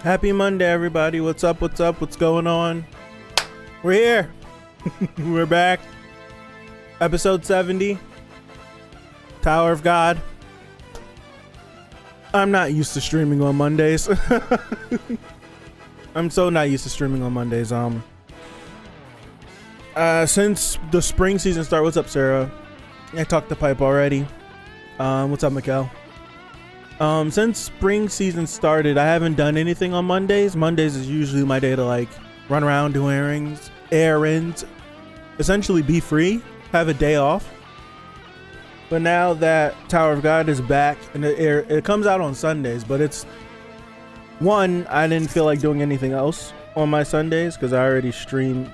Happy Monday, everybody. What's up? What's up? What's going on? We're here. We're back. Episode 70. Tower of God. I'm not used to streaming on Mondays. I'm so not used to streaming on Mondays. Since the spring season started, what's up, Sarah? I talked to Pipe already. What's up, Mikkel? Since spring season started, I haven't done anything on Mondays. Mondays is usually my day to like run around, do errands, essentially be free, have a day off. But now that Tower of God is back, and it comes out on Sundays, but it's one, I didn't feel like doing anything else on my Sundays because I already stream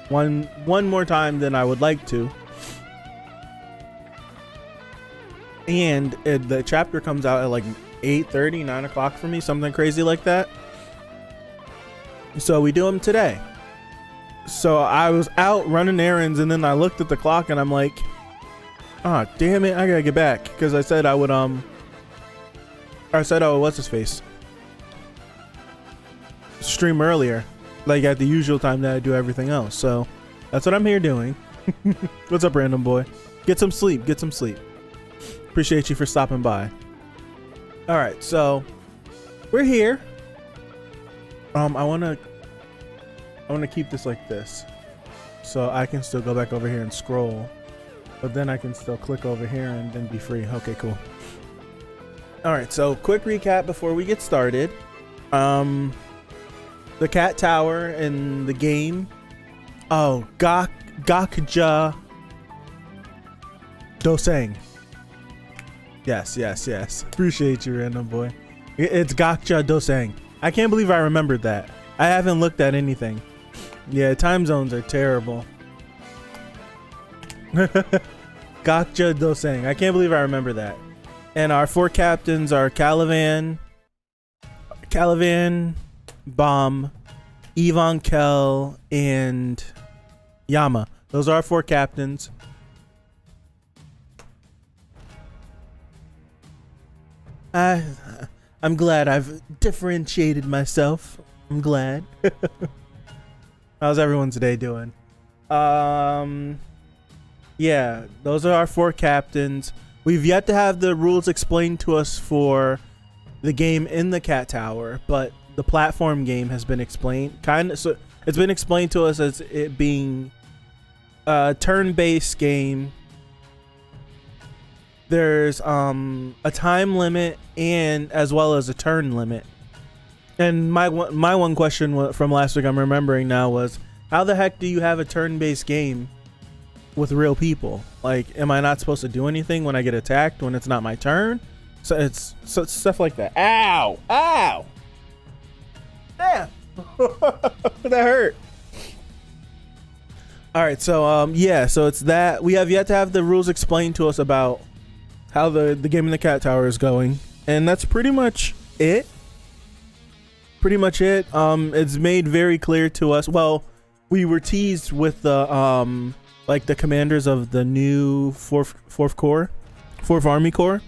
one more time than I would like to. And the chapter comes out at like 8:30, 9 o'clock for me, something crazy like that. So we do them today. So I was out running errands, and then I looked at the clock, and I'm like, ah, oh, damn it, I gotta get back. Because I said I would, what's his face? Stream earlier, like at the usual time that I do everything else. So that's what I'm here doing. What's up, random boy? Get some sleep, get some sleep. Appreciate you for stopping by. All right, so we're here. I want to keep this like this, so I can still go back over here and scroll, but then I can still click over here and then be free. Okay, cool. All right, so quick recap before we get started. The cat tower in the game. Oh, Gakja Dosang. Yes. Appreciate you, random boy. It's Gakja Dosang. I can't believe I remembered that. I haven't looked at anything. Yeah, time zones are terrible. Gakja Dosang. I can't believe I remember that. And our four captains are Calavan, Bomb, Ivan Kel, and Yama. Those are our four captains. I'm glad I've differentiated myself. I'm glad. How's everyone's day doing? Yeah, those are our four captains. We've yet to have the rules explained to us for the game in the cat tower, but the platform game has been explained. So it's been explained to us as it being a turn-based game. There's a time limit and as well as a turn limit. And my one question from last week, I'm remembering now, was how the heck do you have a turn-based game with real people? Like, am I not supposed to do anything when I get attacked when it's not my turn? So it's stuff like that. Ow! Ow! Damn! That hurt. All right, so yeah, so it's that. We have yet to have the rules explained to us about how the game in the cat tower is going, and that's pretty much it. It's made very clear to us. Well, we were teased with the like the commanders of the new fourth Army Corps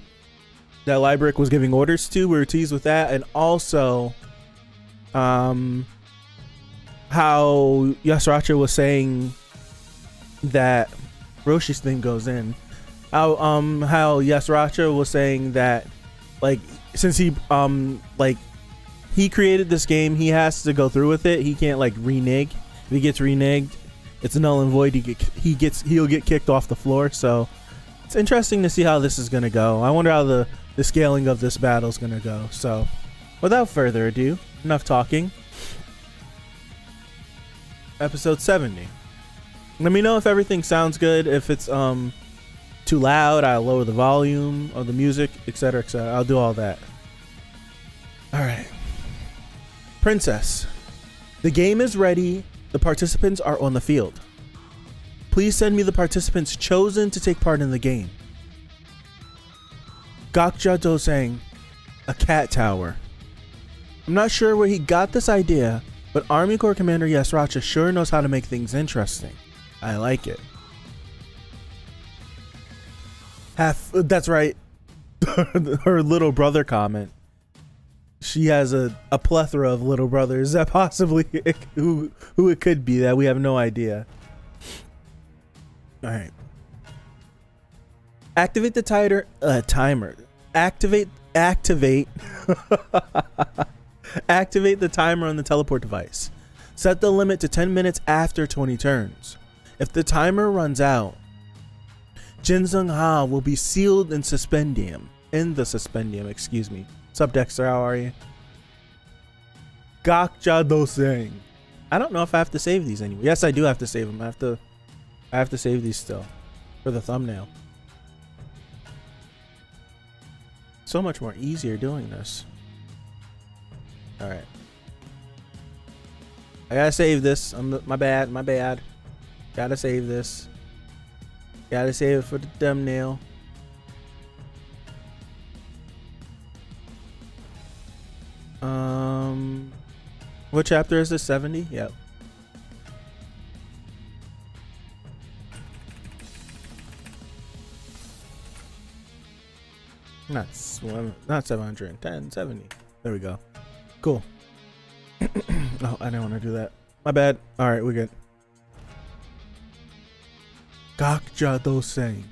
that Lybrick was giving orders to. We were teased with that, and also how Yasracha was saying that Roshi's thing goes in. How Yasracha was saying that, like, since he he created this game, he has to go through with it. He can't like renege. If he gets reneged, it's null and void. He'll get kicked off the floor. So it's interesting to see how this is gonna go. I wonder how the scaling of this battle is gonna go. So without further ado, enough talking. Episode 70. Let me know if everything sounds good. If it's too loud, I'll lower the volume of the music, etc., etc. I'll do all that. All right. Princess, the game is ready. The participants are on the field. Please send me the participants chosen to take part in the game. Gakja Dosang, a cat tower. I'm not sure where he got this idea, but Army Corps Commander Yasracha sure knows how to make things interesting. I like it. That's right. Her little brother comment. she has a plethora of little brothers that possibly who it could be that we have no idea. All right. Activate the timer. Activate activate the timer on the teleport device. Set the limit to 10 minutes after 20 turns. If the timer runs out, Jinsung Ha will be sealed in the suspendium, excuse me. Sup Dexter, how are you? Gakja Doseng. I don't know if I have to save these anyway. Yes, I do have to save them. I have to save these still for the thumbnail. So much more easier doing this. All right. I gotta save this. My bad. Gotta save this. Gotta save it for the thumbnail. What chapter is this? 70? Yep. Not 710, 70. There we go. Cool. Oh, I didn't want to do that. My bad. All right, we're good. Gakja Doseng.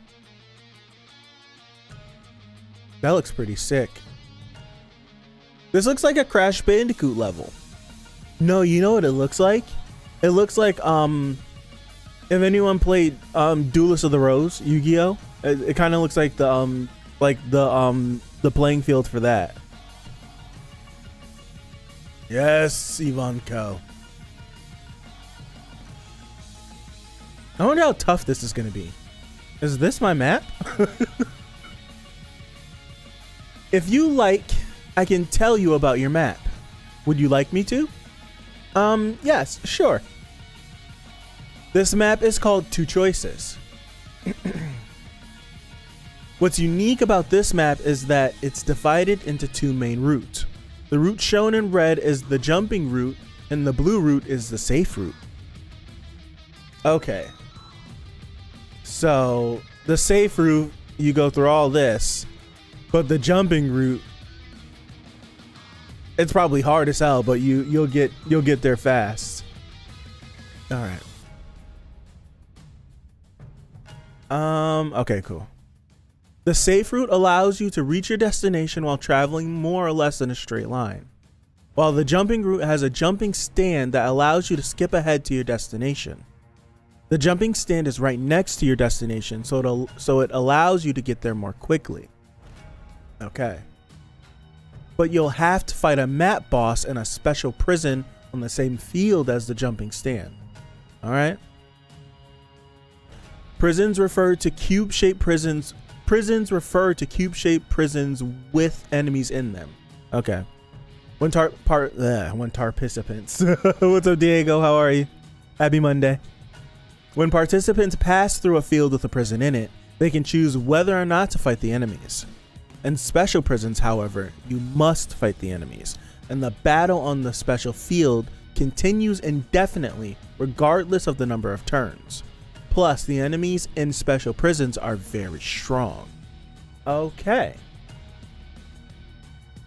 That looks pretty sick. This looks like a Crash Bandicoot level. No, you know what it looks like? It looks like if anyone played Duelist of the Rose, Yu-Gi-Oh, it kind of looks like the playing field for that. Yes, Ivanko. I wonder how tough this is going to be. Is this my map? If you like, I can tell you about your map. Would you like me to? Yes, sure. This map is called Two Choices. What's unique about this map is that it's divided into two main routes. The route shown in red is the jumping route, and the blue route is the safe route. Okay. So, the safe route, you go through all this, but the jumping route, it's probably hard as hell, but you'll get there fast. All right. Okay, cool. The safe route allows you to reach your destination while traveling more or less in a straight line, while the jumping route has a jumping stand that allows you to skip ahead to your destination. The jumping stand is right next to your destination, so it allows you to get there more quickly. Okay. But you'll have to fight a map boss in a special prison on the same field as the jumping stand. Alright? Prisons refer to cube-shaped prisons. Prisons refer to cube-shaped prisons with enemies in them. Okay. When participants. What's up, Diego? How are you? Happy Monday. When participants pass through a field with a prison in it, they can choose whether or not to fight the enemies. In special prisons, however, you must fight the enemies, and the battle on the special field continues indefinitely regardless of the number of turns. Plus, the enemies in special prisons are very strong. Okay.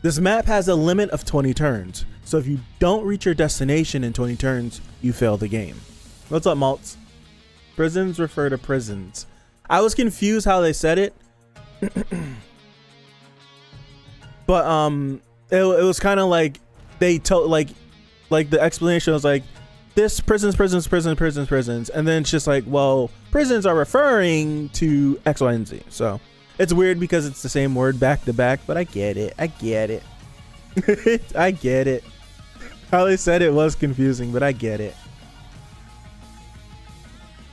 This map has a limit of 20 turns, so if you don't reach your destination in 20 turns, you fail the game. What's up, Maltz? Prisons refer to prisons. I was confused how they said it. But it was kind of like they told like the explanation was like this prisons, and then it's just like, well, prisons are referring to X, Y, and Z. So it's weird because it's the same word back to back, but I get it. I get it. I get it. How they said it was confusing, but I get it.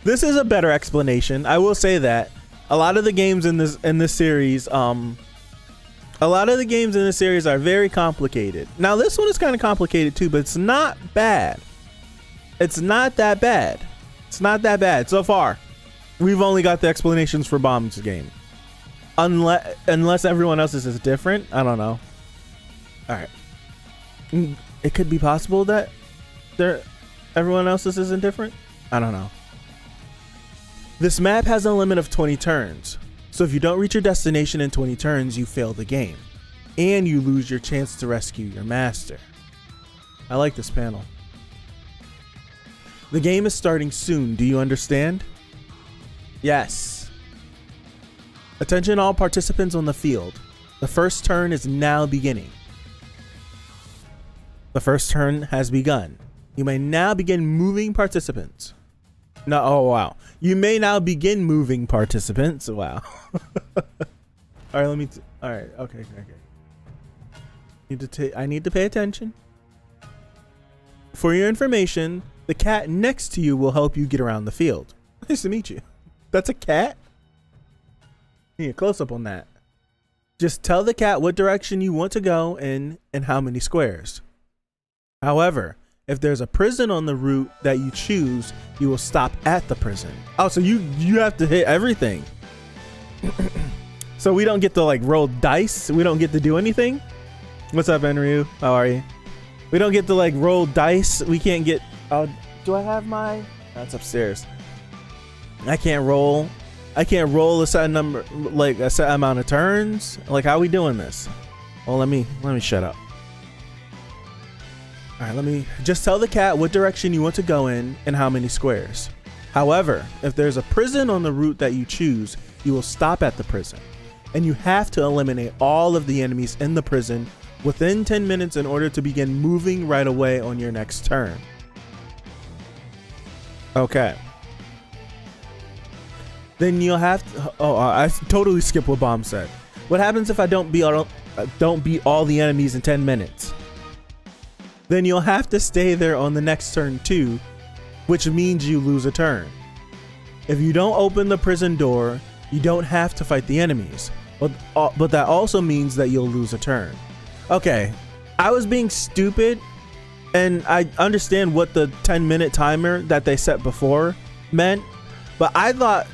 This is a better explanation. I will say that a lot of the games in this series, a lot of the games in this series are very complicated. Now, this one is kind of complicated too, but it's not bad. It's not that bad. It's not that bad. So far, we've only got the explanations for Bomb's game. Unless everyone else's is different. I don't know. All right. It could be possible that everyone else's isn't different. I don't know. This map has a limit of 20 turns. So if you don't reach your destination in 20 turns, you fail the game. and you lose your chance to rescue your master. I like this panel. The game is starting soon. Do you understand? Yes. Attention all participants on the field. The first turn is now beginning. The first turn has begun. You may now begin moving participants. No, oh wow. You may now begin moving participants. Wow. All right, let me. All right, okay. I need to pay attention. For your information, the cat next to you will help you get around the field. Nice to meet you. That's a cat? Need a close up on that. Just tell the cat what direction you want to go in and how many squares. However, if there's a prison on the route that you choose, you will stop at the prison. Oh, so you have to hit everything. So we don't get to like roll dice. We don't get to do anything. What's up, Enryu? How are you? We don't get to like roll dice. We can't get. Do I have my? That's upstairs. I can't roll. I can't roll a certain number, like a set amount of turns. Like, how are we doing this? Well, let me shut up. All right, let me just tell the cat what direction you want to go in and how many squares. However, if there's a prison on the route that you choose, you will stop at the prison, and you have to eliminate all of the enemies in the prison within 10 minutes in order to begin moving right away on your next turn. Okay. Then you'll have to, I totally skipped what Bomb said. What happens if I don't beat all the enemies in 10 minutes? Then you'll have to stay there on the next turn too, which means you lose a turn. If you don't open the prison door, you don't have to fight the enemies, but that also means that you'll lose a turn. Okay, I was being stupid, and I understand what the 10-minute timer that they set before meant, but I thought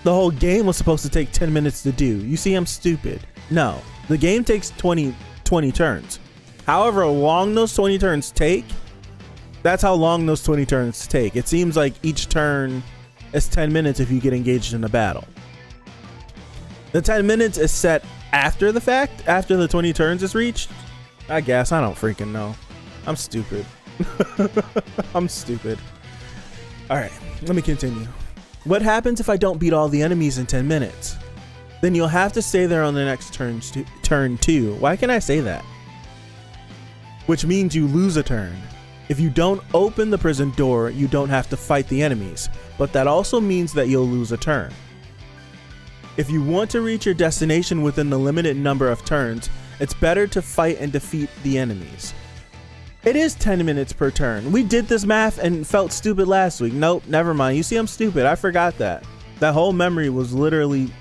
the whole game was supposed to take 10 minutes to do. You see, I'm stupid. No, the game takes 20 turns. However long those 20 turns take, that's how long those 20 turns take. It seems like each turn is 10 minutes if you get engaged in a battle. The 10 minutes is set after the fact, after the 20 turns is reached. I guess, I don't freaking know. I'm stupid. I'm stupid. All right, let me continue. What happens if I don't beat all the enemies in 10 minutes? Then you'll have to stay there on the next turn too. Why can I say that? Which means you lose a turn. If you don't open the prison door, you don't have to fight the enemies, but that also means that you'll lose a turn. If you want to reach your destination within the limited number of turns, it's better to fight and defeat the enemies. It is 10 minutes per turn. We did this math and felt stupid last week. Nope, never mind. You see, I'm stupid. I forgot that. That whole memory was literally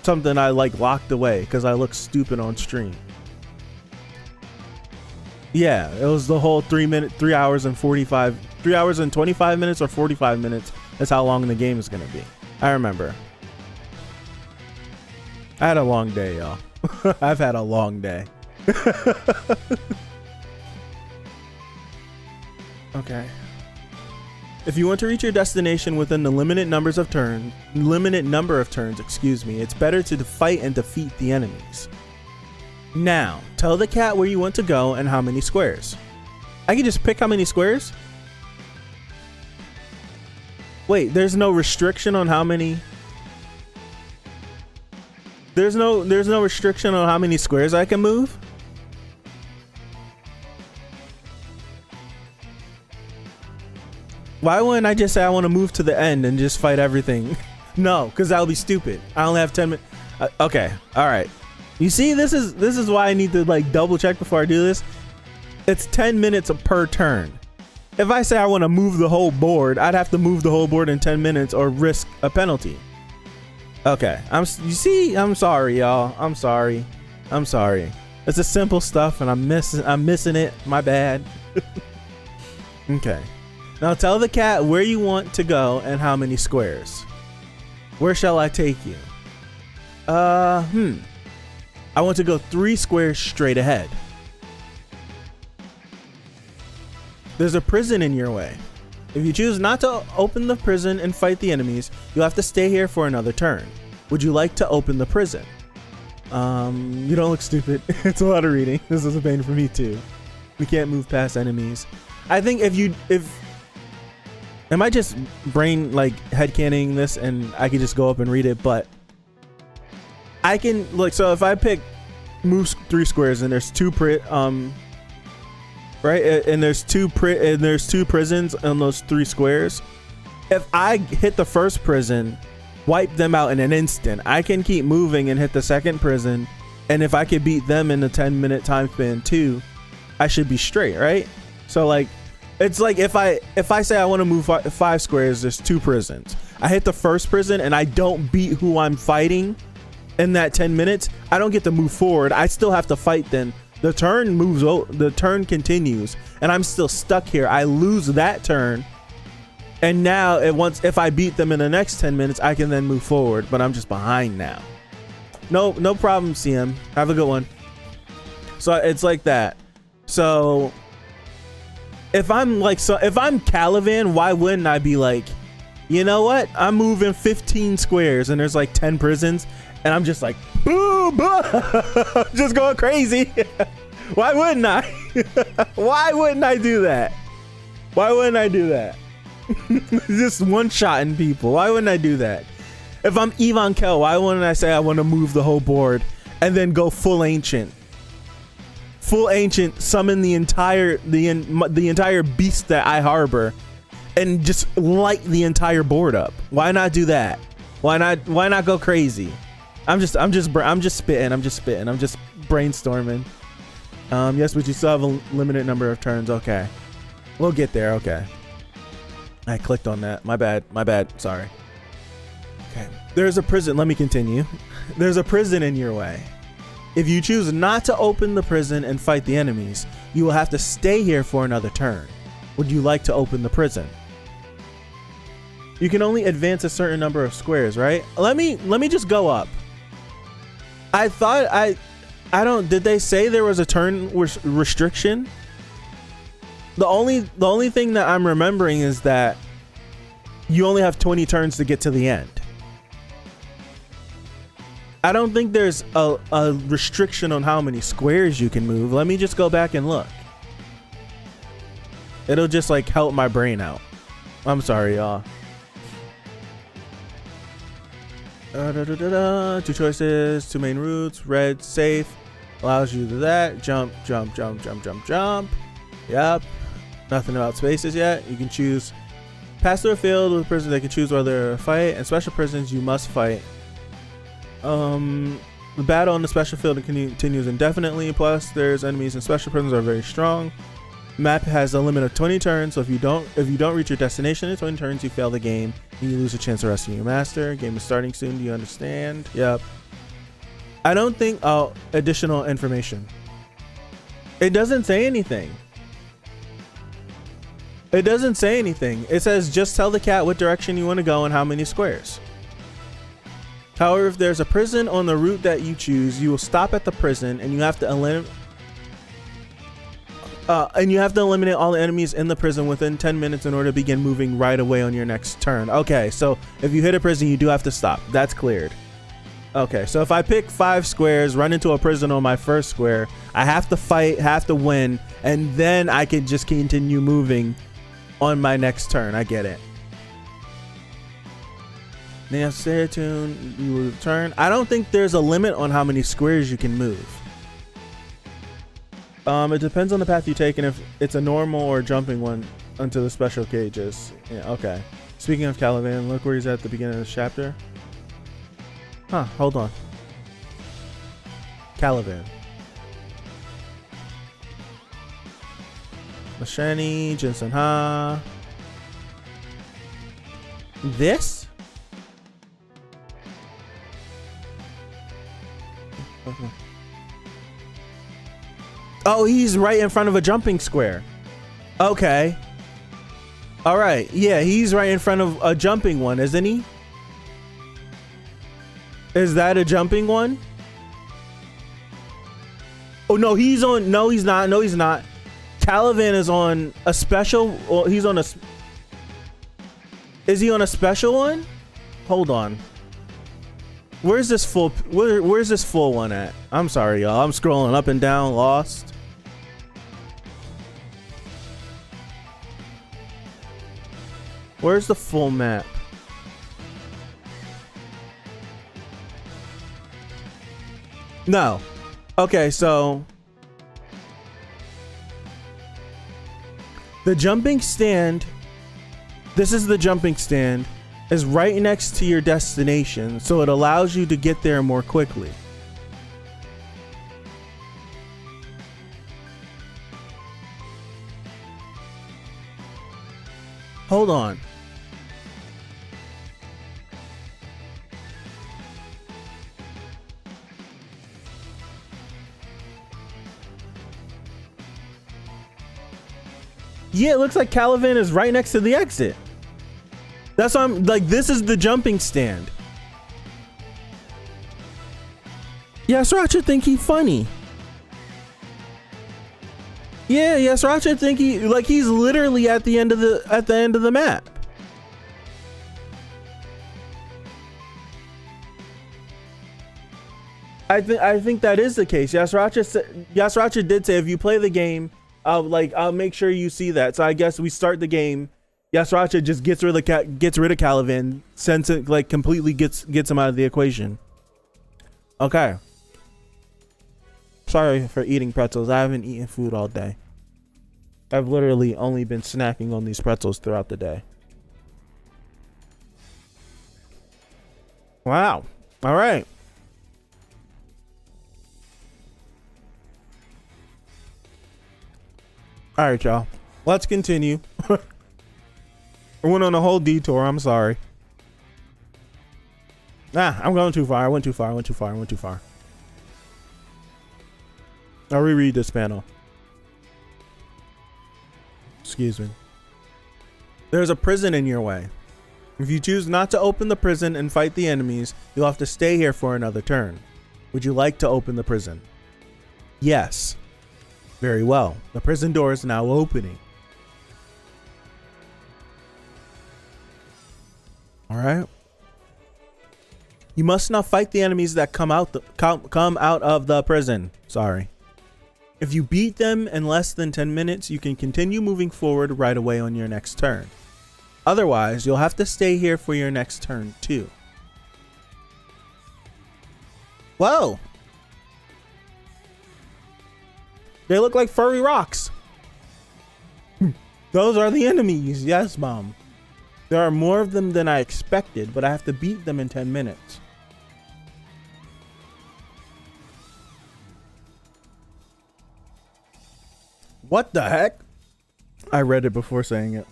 something I like locked away because I look stupid on stream. Yeah, it was the whole 3 hours and 25 minutes or 45 minutes. That's how long the game is going to be. I remember. I had a long day, y'all. I've had a long day. Okay. If you want to reach your destination within the limited number of turns, excuse me, it's better to fight and defeat the enemies. Now, tell the cat where you want to go and how many squares. I can just pick how many squares? Wait, there's no restriction on how many. There's no restriction on how many squares I can move? Why wouldn't I just say I want to move to the end and just fight everything? No, because that would be stupid. I only have 10 minutes. Okay, all right. You see, this is why I need to like double check before I do this. It's 10 minutes per turn. If I say I want to move the whole board, I'd have to move the whole board in 10 minutes or risk a penalty. Okay, you see, I'm sorry, y'all. I'm sorry. It's a simple stuff, and I'm missing it. My bad. Okay. Now tell the cat where you want to go and how many squares. Where shall I take you? I want to go 3 squares straight ahead. There's a prison in your way. If you choose not to open the prison and fight the enemies, you'll have to stay here for another turn. Would you like to open the prison? You don't look stupid. It's a lot of reading. This is a pain for me too. We can't move past enemies. I think am I just brain like headcanaing this and I could just go up and read it, but I can like, so if I pick move 3 squares and there's 2 right, and there's two prisons on those 3 squares. If I hit the first prison, wipe them out in an instant, I can keep moving and hit the second prison, and if I could beat them in the 10-minute time span too, I should be straight, right? So like, it's like if I say I want to move 5 squares, there's 2 prisons. I hit the first prison and I don't beat who I'm fighting in that 10 minutes, I don't get to move forward. I still have to fight then. The turn moves, the turn continues, and I'm still stuck here. I lose that turn, and now if I beat them in the next 10 minutes, I can then move forward, but I'm just behind now. No problem, CM. Have a good one. So it's like that. So if I'm Caliban, why wouldn't I be like, you know what? I'm moving 15 squares and there's like 10 prisons, and I'm just like, boom, boom, just going crazy. Why wouldn't I? Why wouldn't I do that? Why wouldn't I do that? Just one-shotting people. Why wouldn't I do that? If I'm Yvonne Kell, why wouldn't I say I want to move the whole board and then go full ancient? Full ancient, summon the entire beast that I harbor, and just light the entire board up. Why not do that? Why not go crazy? I'm just spitting. I'm just brainstorming. Yes, but you still have a limited number of turns. Okay, we'll get there. Okay, I clicked on that. My bad. Sorry. Okay, there's a prison. Let me continue. There's a prison in your way. If you choose not to open the prison and fight the enemies, you will have to stay here for another turn. Would you like to open the prison? You can only advance a certain number of squares, right? Let me just go up. I thought I don't, did they say there was a turn restriction? The only thing that I'm remembering is that you only have 20 turns to get to the end. I don't think there's a restriction on how many squares you can move. Let me just go back and look. It'll just like help my brain out. I'm sorry, y'all. 2 choices, 2 main routes. Red, safe, allows you to do that. Jump. Yep. Nothing about spaces yet. You can choose pass through a field with a prison. They can choose whether to fight, and special prisons you must fight. The battle on the special field continues indefinitely. Plus, there's enemies in special prisons are very strong. Map has a limit of 20 turns, so if you don't reach your destination in 20 turns, you fail the game and you lose a chance of rescuing your master. Game is starting soon. Do you understand? Yep. I don't think. Oh, additional information. It doesn't say anything. It doesn't say anything. It says just tell the cat what direction you want to go and how many squares. However, if there's a prison on the route that you choose, you will stop at the prison and you have to eliminate all the enemies in the prison within 10 minutes in order to begin moving right away on your next turn. Okay, so if you hit a prison, you do have to stop. That's cleared. Okay, so if I pick 5 squares, run into a prison on my first square, I have to fight, have to win, and then I can just continue moving on my next turn. I get it. Then you have to stay tuned. You will turn. I don't think there's a limit on how many squares you can move. It depends on the path you take and if it's a normal or jumping one until the special cages. Yeah, okay. Speaking of Caliban, look where he's at the beginning of this chapter. Huh, hold on. Caliban. Mashani, Jinsen Ha. This? Okay. Oh, he's right in front of a jumping square. Okay. All right. Yeah, he's right in front of a jumping one, isn't he? Is that a jumping one? Oh, no, he's on. No, he's not. No, he's not. Caliban is on a special. Or he's on a. Is he on a special one? Hold on. Where's this full? Where's this full one at? I'm sorry, y'all. I'm scrolling up and down, lost. Where's the full map? No. Okay, so the jumping stand, this is the jumping stand, is right next to your destination, so it allows you to get there more quickly. Hold on. Yeah, it looks like Calivan is right next to the exit. That's why I'm like, this is the jumping stand. Yeah, Sriracha think he funny. Yeah, Sriracha think he's literally at the end of the map. I think that is the case. Sriracha did say if you play the game, I'll make sure you see that. So I guess we start the game. Sriracha just gets rid of Calivan, sends it, like, completely gets him out of the equation. Okay. Sorry for eating pretzels. I haven't eaten food all day. I've literally only been snacking on these pretzels throughout the day. Wow. All right. All right, y'all. Let's continue. I went on a whole detour. I'm sorry. I'm going too far. I went too far. I'll reread this panel. Excuse me. There's a prison in your way. If you choose not to open the prison and fight the enemies, you'll have to stay here for another turn. Would you like to open the prison? Yes. Very well. The prison door is now opening. All right. You must not fight the enemies that come out of the prison. Sorry. If you beat them in less than 10 minutes, you can continue moving forward right away on your next turn. Otherwise, you'll have to stay here for your next turn too. Whoa. They look like furry rocks. Those are the enemies. Yes, Mom. There are more of them than I expected, but I have to beat them in 10 minutes. What the heck? I read it before saying it.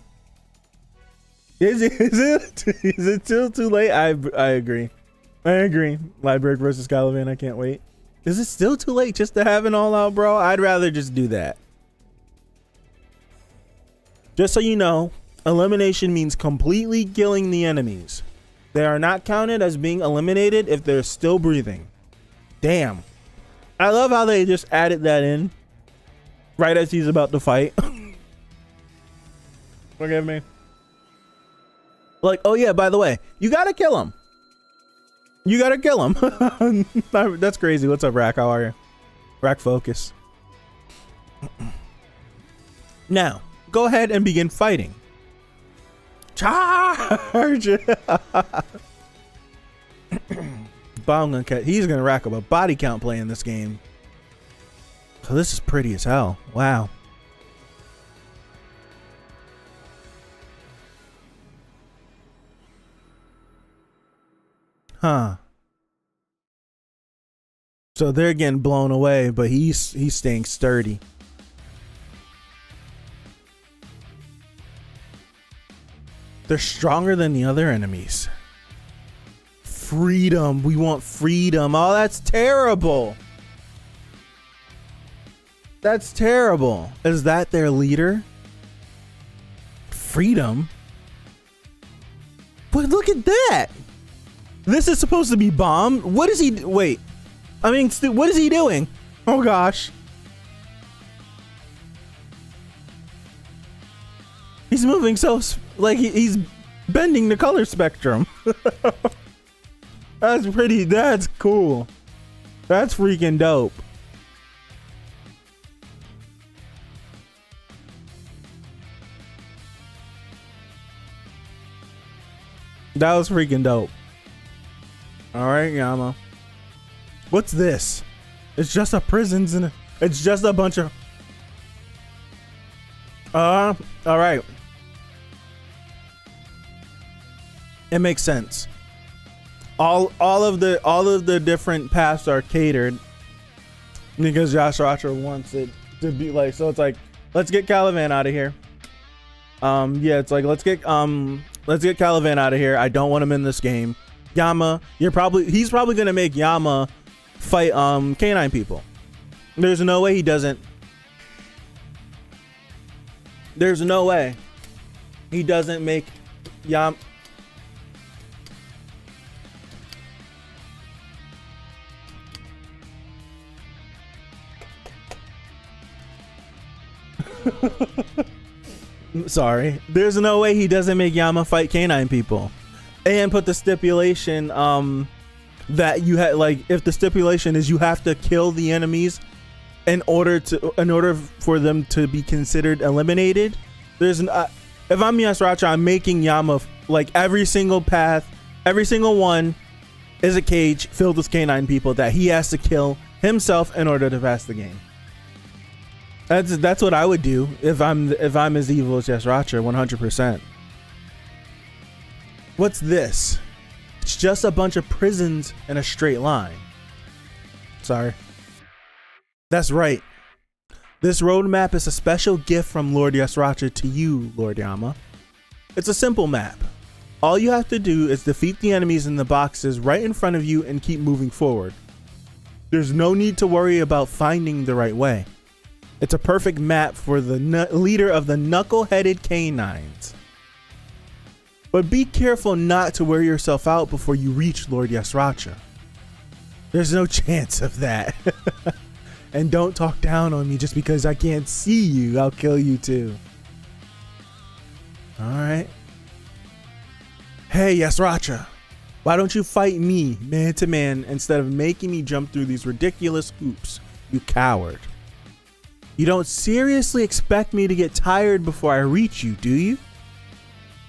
Is it still too late? I agree. Library versus Caliban. I can't wait. Is it still too late just to have it all out, bro? I'd rather just do that. Just so you know, elimination means completely killing the enemies. They are not counted as being eliminated if they're still breathing. Damn. I love how they just added that in right as he's about to fight. Forgive me. Like, oh yeah, by the way, you gotta kill him. You gotta kill him. That's crazy. What's up, Rack? How are you? Rack Focus. Now, go ahead and begin fighting. Charge! Bomb cut. He's gonna rack up a body count playing this game. Oh, this is pretty as hell. Wow. Huh. So they're getting blown away, but he's staying sturdy. They're stronger than the other enemies. Freedom. We want freedom. Oh, that's terrible. That's terrible. Is that their leader? Freedom? But look at that. This is supposed to be Bomb. What is he? Wait. I mean, what is he doing? Oh, gosh. He's moving so, like, he's bending the color spectrum. That's cool. That's freaking dope. That was freaking dope. All right, Yama. What's this? It's just a prisons and it's just a bunch of. All right. It makes sense. All of the different paths are catered because Yashratra wants it to be like, so it's like, let's get Caliban out of here. Yeah, it's like let's get Caliban out of here. I don't want him in this game. Yama, he's probably gonna make Yama fight canine people. There's no way he doesn't. There's no way he doesn't make Yama. Sorry. There's no way he doesn't make Yama fight canine people and put the stipulation that you had, like, if the stipulation is you have to kill the enemies in order for them to be considered eliminated. There's if I'm Yashratra, I'm making Yama like every single path, every single one is a cage filled with canine people that he has to kill himself in order to pass the game. That's what I would do if I'm as evil as Yashratra, 100%. What's this? It's just a bunch of prisons in a straight line. Sorry. That's right. This roadmap is a special gift from Lord Yashratra to you, Lord Yama. It's a simple map. All you have to do is defeat the enemies in the boxes right in front of you and keep moving forward. There's no need to worry about finding the right way. It's a perfect map for the leader of the knuckle-headed canines. But be careful not to wear yourself out before you reach Lord Yashratra. There's no chance of that. And don't talk down on me just because I can't see you. I'll kill you too. Alright. Hey Yashratra, why don't you fight me man to man instead of making me jump through these ridiculous hoops, you coward? You don't seriously expect me to get tired before I reach you, do you?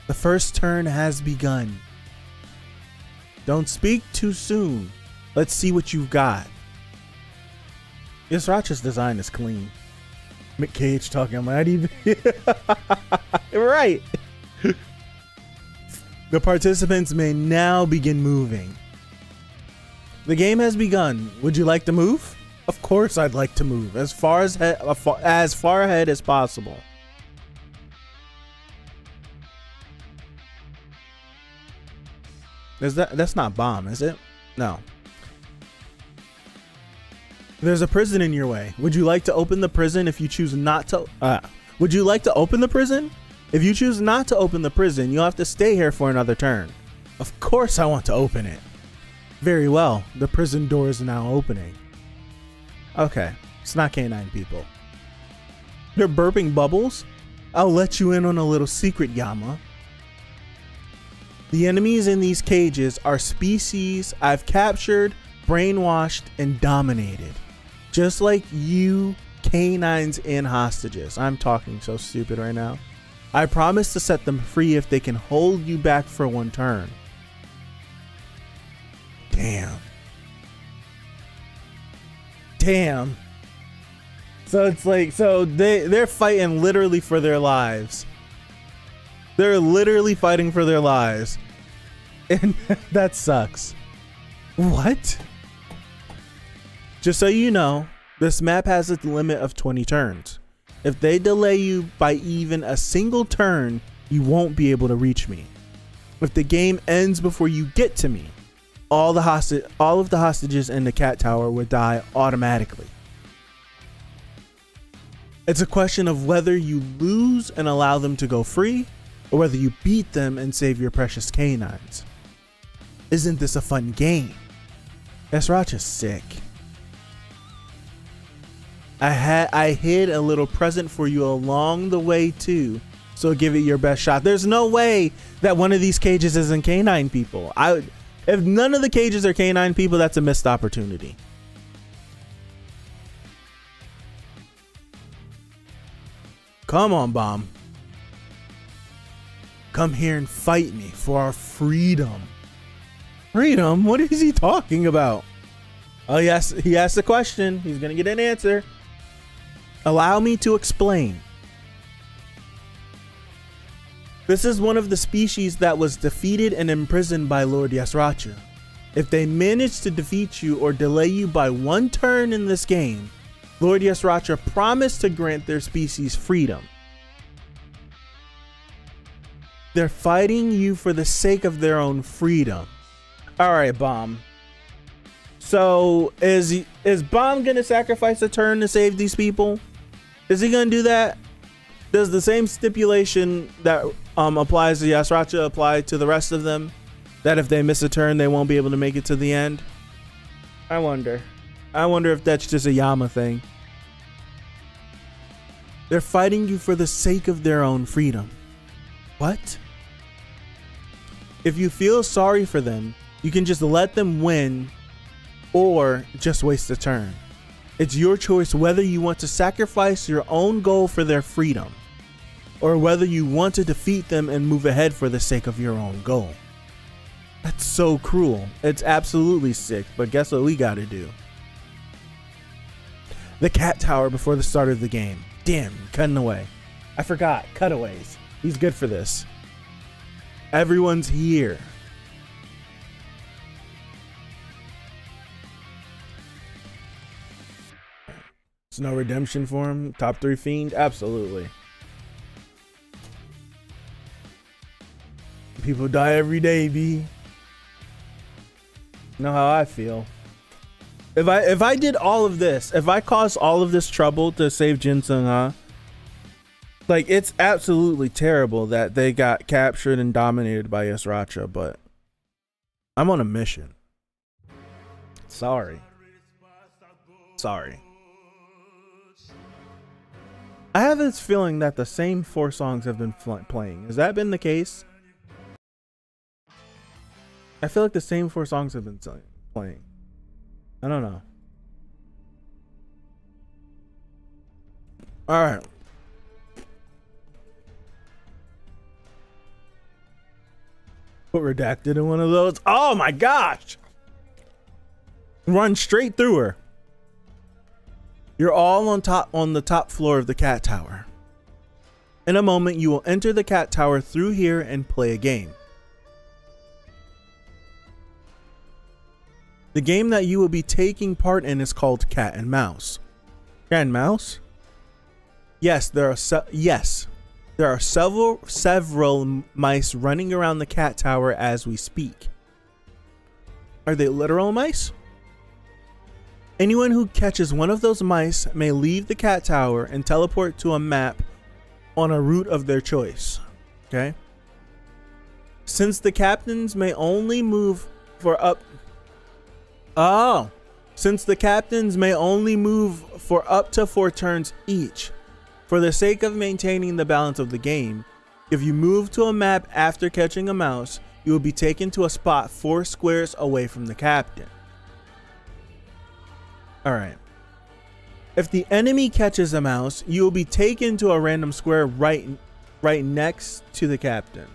The first turn has begun. Don't speak too soon. Let's see what you've got. Yashratra's design is clean. Mick Cage talking mighty. Right. The participants may now begin moving. The game has begun. Would you like to move? Of course I'd like to move as far ahead as possible. That's not bomb, is it? No. There's a prison in your way. Would you like to open the prison if you choose not to? Would you like to open the prison? If you choose not to open the prison, you'll have to stay here for another turn. Of course I want to open it. Very well. The prison door is now opening. Okay, it's not canine people. They're burping bubbles? I'll let you in on a little secret, Yama. The enemies in these cages are species I've captured, brainwashed, and dominated. Just like you canines and hostages. I'm talking so stupid right now. I promise to set them free if they can hold you back for one turn. Damn. Damn. So it's like, so they're fighting literally for their lives. They're literally fighting for their lives. And that sucks. What? Just so you know, this map has a limit of 20 turns. If they delay you by even a single turn, you won't be able to reach me. If the game ends before you get to me, all of the hostages in the cat tower would die automatically. It's a question of whether you lose and allow them to go free, or whether you beat them and save your precious canines. Isn't this a fun game? Yashratra's sick. I hid a little present for you along the way too, so give it your best shot. There's no way that one of these cages isn't canine people. If none of the cages are canine people, that's a missed opportunity. Come on, Bomb. Come here and fight me for our freedom. Freedom? What is he talking about? Oh, yes, he asked a question. He's going to get an answer. Allow me to explain. This is one of the species that was defeated and imprisoned by Lord Yasracha. If they manage to defeat you or delay you by one turn in this game, Lord Yasracha promised to grant their species freedom. They're fighting you for the sake of their own freedom. All right, Bomb. So is Bomb gonna sacrifice a turn to save these people? Is he gonna do that? Does the same stipulation that applies to Yasracha apply to the rest of them? That if they miss a turn, they won't be able to make it to the end? I wonder. I wonder if that's just a Yama thing. They're fighting you for the sake of their own freedom. What? If you feel sorry for them, you can just let them win or just waste a turn. It's your choice whether you want to sacrifice your own goal for their freedom or whether you want to defeat them and move ahead for the sake of your own goal. That's so cruel. It's absolutely sick, but guess what we gotta do? The cat tower before the start of the game. Damn, cutting away. I forgot, cutaways. He's good for this. Everyone's here. There's no redemption for him. Top 3 fiend? Absolutely. People die every day, B. You know how I feel. If I did all of this, if I caused all of this trouble to save Jin Sung-ha, like, it's absolutely terrible that they got captured and dominated by Yasracha, but I'm on a mission. Sorry. Sorry. I have this feeling that the same 4 songs have been playing. Has that been the case? I feel like the same 4 songs have been playing. I don't know. All right. Put redacted in one of those. Oh my gosh. Run straight through her. You're all on the top floor of the cat tower. In a moment, you will enter the cat tower through here and play a game. The game that you will be taking part in is called Cat and Mouse. Cat and Mouse? Yes, there are several mice running around the cat tower as we speak. Are they literal mice? Anyone who catches one of those mice may leave the cat tower and teleport to a map on a route of their choice. Okay? Since the captains may only move for up to 4 turns each, for the sake of maintaining the balance of the game, if you move to a map after catching a mouse, you will be taken to a spot 4 squares away from the captain. Alright. If the enemy catches a mouse, you will be taken to a random square right next to the captain.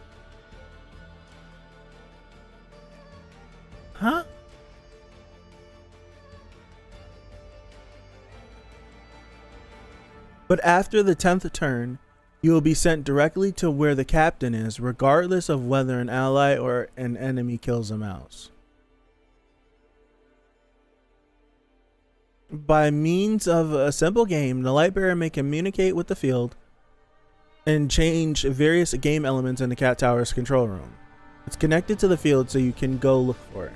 Huh? But after the 10th turn, you will be sent directly to where the captain is, regardless of whether an ally or an enemy kills a mouse. By means of a simple game, the light bearer may communicate with the field and change various game elements in the cat tower's control room. It's connected to the field, so you can go look for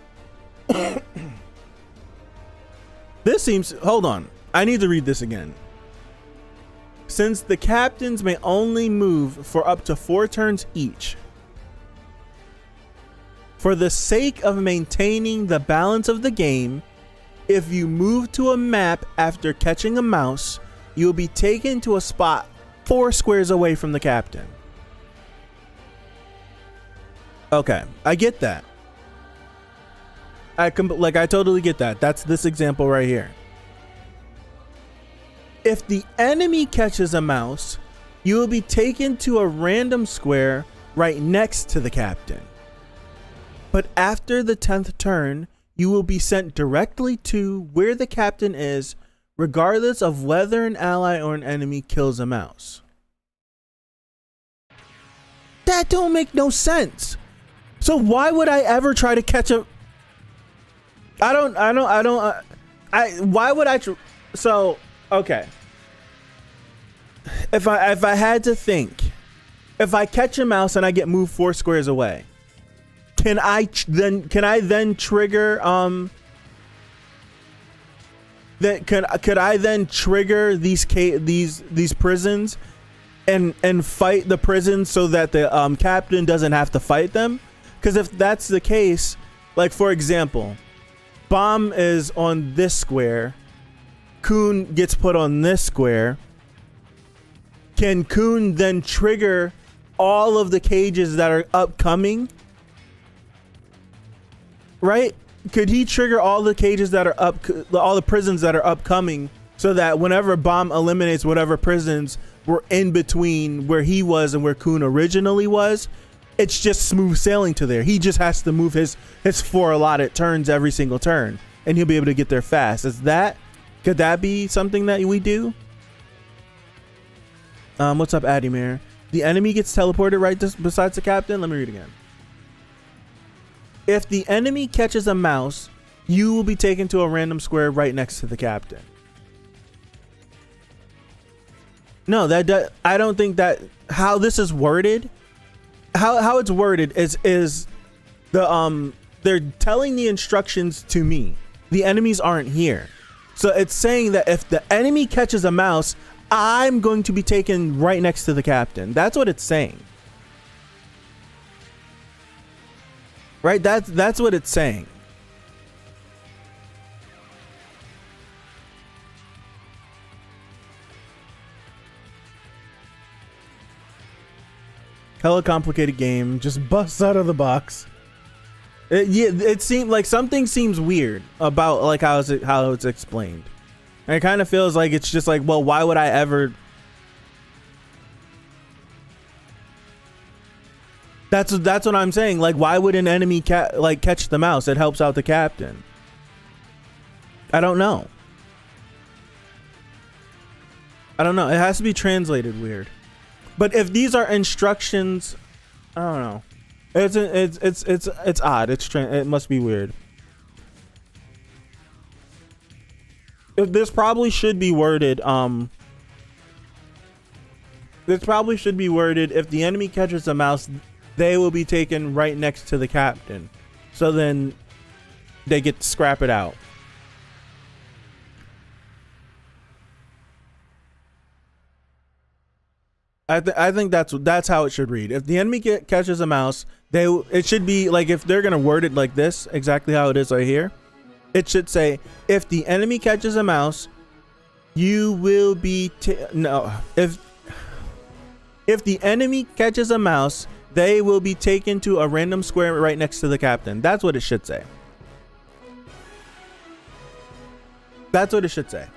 it. This seems... Hold on. I need to read this again. Since the captains may only move for up to 4 turns each, for the sake of maintaining the balance of the game, if you move to a map after catching a mouse, you will be taken to a spot 4 squares away from the captain. Okay, I get that. I totally get that. That's this example right here. If the enemy catches a mouse, you will be taken to a random square right next to the captain. But after the 10th turn, you will be sent directly to where the captain is, regardless of whether an ally or an enemy kills a mouse. That don't make no sense. So why would I ever try to catch a... why would I... So, okay. If I had to think, if I catch a mouse and I get moved 4 squares away, can I then trigger could I then trigger these prisons and fight the prisons so that the captain doesn't have to fight them? Because if that's the case, like for example, Bomb is on this square, Kun gets put on this square. Can Kun then trigger all of the cages that are upcoming? Right? Could he trigger all the cages that are all the prisons that are upcoming, so that whenever Bomb eliminates whatever prisons were in between where he was and where Kun originally was, it's just smooth sailing to there. He just has to move his 4 allotted turns every single turn, and he'll be able to get there fast. Could that be something that we do? What's up, Adimir? The enemy gets teleported right besides the captain. Let me read again. If the enemy catches a mouse, you will be taken to a random square right next to the captain. No, I don't think that how this is worded. How it's worded is the they're telling the instructions to me. The enemies aren't here, so it's saying that if the enemy catches a mouse, I'm going to be taken right next to the captain. That's what it's saying. Right? That's what it's saying. Hella complicated game. Just busts out of the box. It seemed like something seems weird about like how it's explained. And it kind of feels like it's just like, well, why would I ever... That's what I'm saying. Like, why would an enemy catch the mouse? It helps out the captain. I don't know. I don't know. It has to be translated weird. But if these are instructions, I don't know. It's odd. It must be weird. This probably should be worded. This probably should be worded. If the enemy catches a mouse, they will be taken right next to the captain. So then they get to scrap it out. I think that's how it should read. If the enemy catches a mouse, it should be like, if they're gonna word it like this, exactly how it is right here, it should say, if the enemy catches a mouse, you will be if the enemy catches a mouse, they will be taken to a random square right next to the captain. That's what it should say. That's what it should say.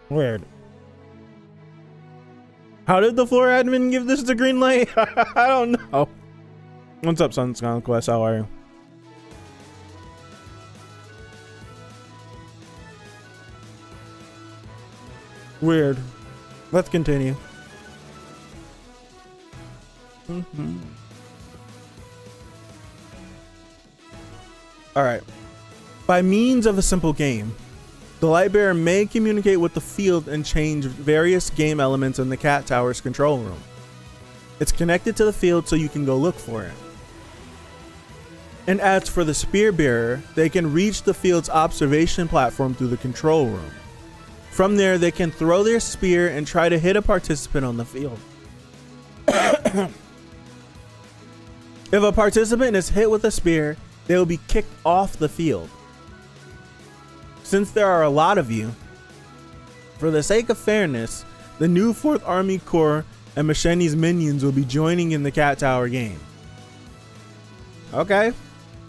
Weird. How did the floor admin give this the green light? I don't know. What's up, Sun's Conquest? How are you? Weird. Let's continue. All right. By means of a simple game, the Lightbearer may communicate with the field and change various game elements in the Cat Tower's control room. It's connected to the field so you can go look for it. And as for the Spear Bearer, they can reach the field's observation platform through the control room. From there, they can throw their spear and try to hit a participant on the field. If a participant is hit with a spear, they will be kicked off the field. Since there are a lot of you, for the sake of fairness, the new 4th Army Corps and Machini's minions will be joining in the Cat Tower game. Okay.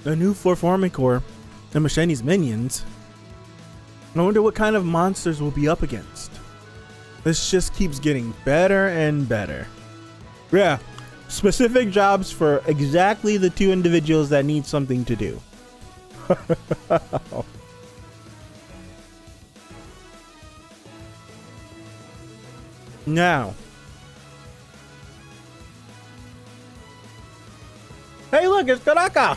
A new Forforming Core and Machini's minions. I wonder what kind of monsters we'll be up against. This just keeps getting better and better. Yeah. Specific jobs for exactly the 2 individuals that need something to do. Now. Hey, look, it's Karaka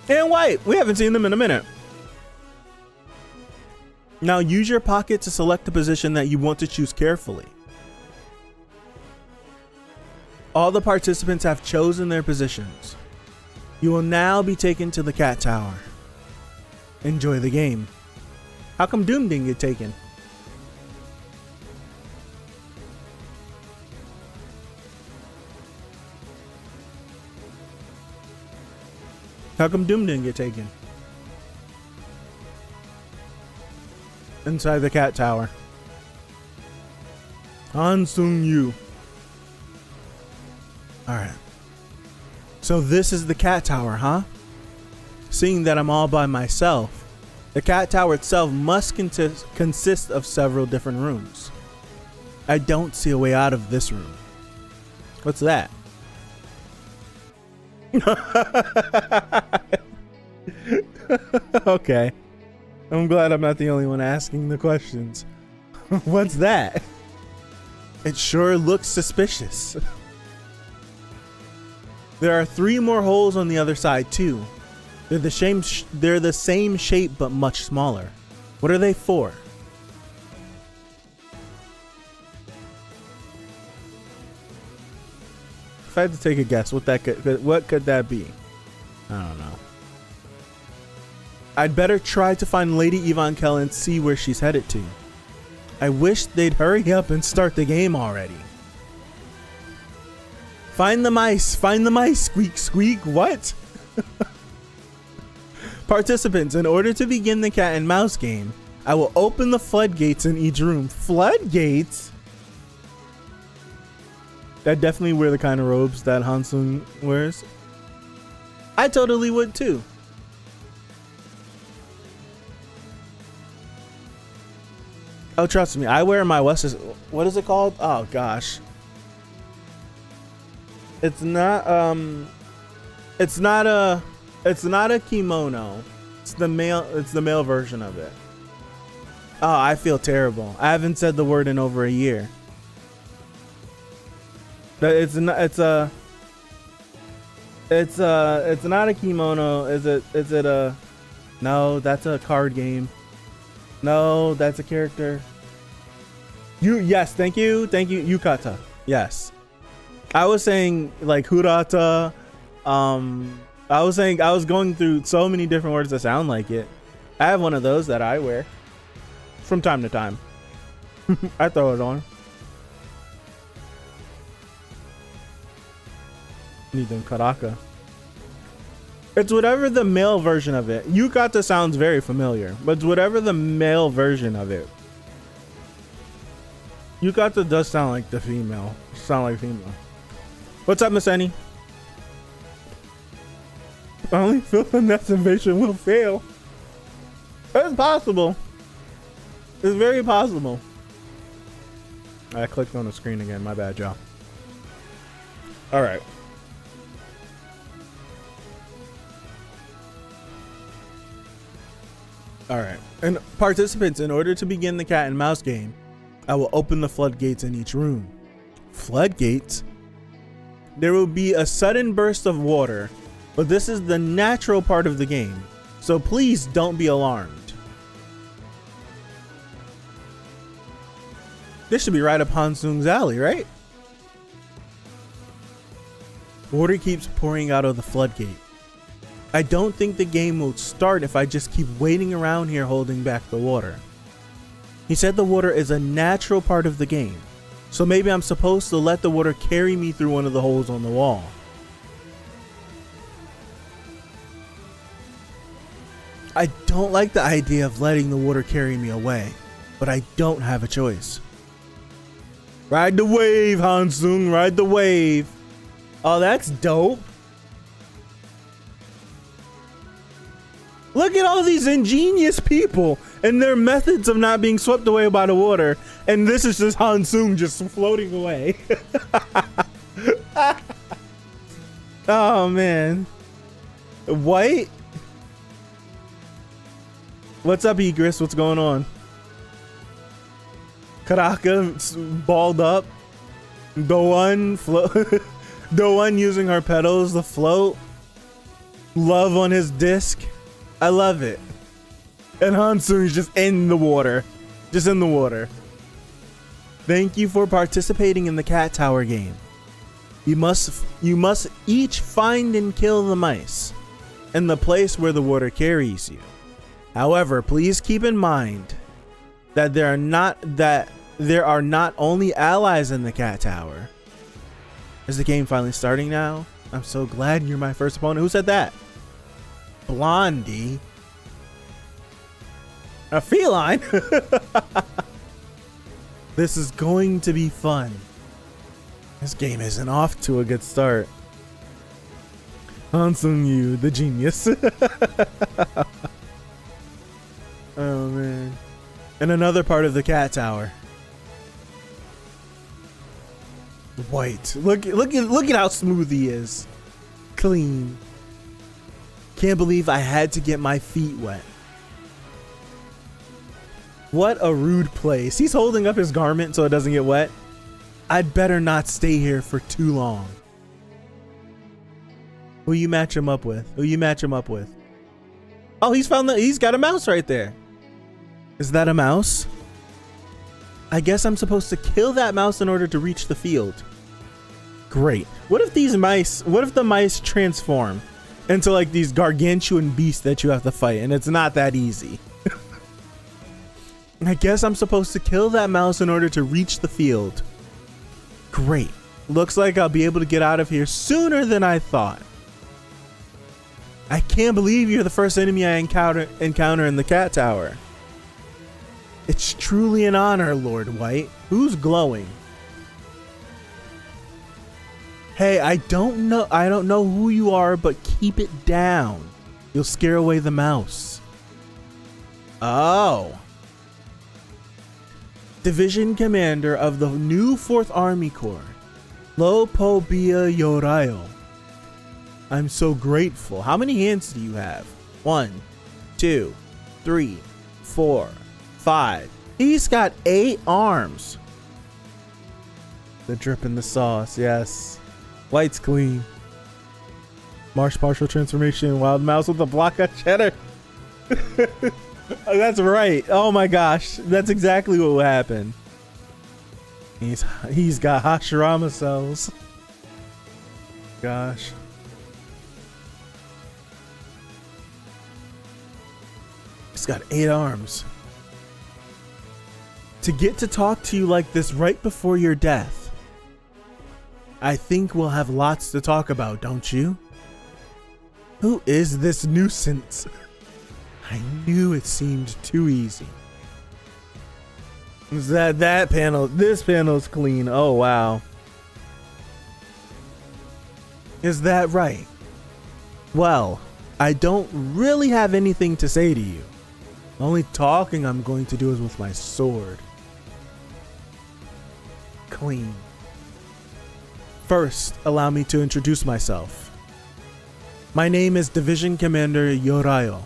and White. We haven't seen them in a minute. Now use your pocket to select the position that you want to choose carefully. All the participants have chosen their positions. You will now be taken to the Cat Tower. Enjoy the game. How come Doom didn't get taken? How come Doom didn't get taken? Inside the Cat Tower. Han Sung Yu. Alright. So this is the Cat Tower, huh? Seeing that I'm all by myself, the Cat Tower itself must consist of several different rooms. I don't see a way out of this room. What's that? Okay. I'm glad I'm not the only one asking the questions. What's that? It sure looks suspicious. There are 3 more holes on the other side too. They're the same shape but much smaller. What are they for? If I had to take a guess, what could that be? I don't know. I'd better try to find Lady Yvonne Kell and see where she's headed to. I wish they'd hurry up and start the game already. Find the mice, squeak, squeak, what? Participants, in order to begin the cat and mouse game, I will open the floodgates in each room. Floodgates? That definitely wear the kind of robes that Hansung wears. I totally would too. Oh, trust me, I wear my West. What is it called? Oh gosh. It's not a kimono. It's the male version of it. Oh, I feel terrible. I haven't said the word in over a year. But it's not a kimono. Is it a no, that's a card game. No, that's a character. Yes, thank you, Yukata. Yes. I was saying like Hurata. I was going through so many different words that sound like it. I have one of those that I wear from time to time. I throw it on. Need them Karaka. It's whatever the male version of it. Yukata sounds very familiar, but it's whatever the male version of it. Yukata does sound like the female. What's up, Miss Annie? I only feel the next invasion will fail. It's possible. It's very possible. I clicked on the screen again. My bad, y'all. All right. Alright, and participants, in order to begin the cat and mouse game, I will open the floodgates in each room. Floodgates? There will be a sudden burst of water, but this is the natural part of the game, so please don't be alarmed. This should be right up Hansung's alley, right? Water keeps pouring out of the floodgate. I don't think the game will start if I just keep waiting around here holding back the water. He said the water is a natural part of the game, so maybe I'm supposed to let the water carry me through one of the holes on the wall. I don't like the idea of letting the water carry me away, but I don't have a choice. Ride the wave, Hansung. Ride the wave. Oh, that's dope. Look at all these ingenious people and their methods of not being swept away by the water. And this is just Hansung just floating away. Oh, man. White? What's up, Egris? What's going on? Karaka balled up. Doan Doan using her pedals to float. Love on his disc. I love it. And Hansung is just in the water. Just in the water. Thank you for participating in the Cat Tower game. You must each find and kill the mice in the place where the water carries you. However, please keep in mind that there are not only allies in the Cat Tower. Is the game finally starting now? I'm so glad you're my first opponent. Who said that? Blondie. A feline. This is going to be fun. This game isn't off to a good start. Hansung Yu, the genius. Oh man. And another part of the Cat Tower. White. Look at how smooth he is. Clean. Can't believe I had to get my feet wet. What a rude place. He's holding up his garment so it doesn't get wet. I'd better not stay here for too long. Who you match him up with? Who you match him up with? Oh, he's got a mouse right there. Is that a mouse? I guess I'm supposed to kill that mouse in order to reach the field. Great. What if the mice transform into like these gargantuan beasts that you have to fight, and it's not that easy? I guess I'm supposed to kill that mouse in order to reach the field. Great. Looks like I'll be able to get out of here sooner than I thought. I can't believe you're the first enemy I encounter in the Cat Tower. It's truly an honor, Lord White. Who's glowing? Hey, I don't know who you are, but keep it down. You'll scare away the mouse. Oh. Division Commander of the new 4th Army Corps, Lopobia Yorayo. I'm so grateful. How many hands do you have? 1, 2, 3, 4, 5. He's got 8 arms. The drip in the sauce, yes. White's clean. Marsh partial transformation. Wild mouse with a block of cheddar. That's right. Oh my gosh. That's exactly what will happen. He's got Hashirama cells. Gosh. He's got 8 arms. To get to talk to you like this right before your death. I think we'll have lots to talk about, don't you? Who is this nuisance? I knew it seemed too easy. Is that panel? This panel's clean. Oh, wow. Is that right? Well, I don't really have anything to say to you. The only talking I'm going to do is with my sword. Clean. First, allow me to introduce myself. My name is Division Commander Yorayo.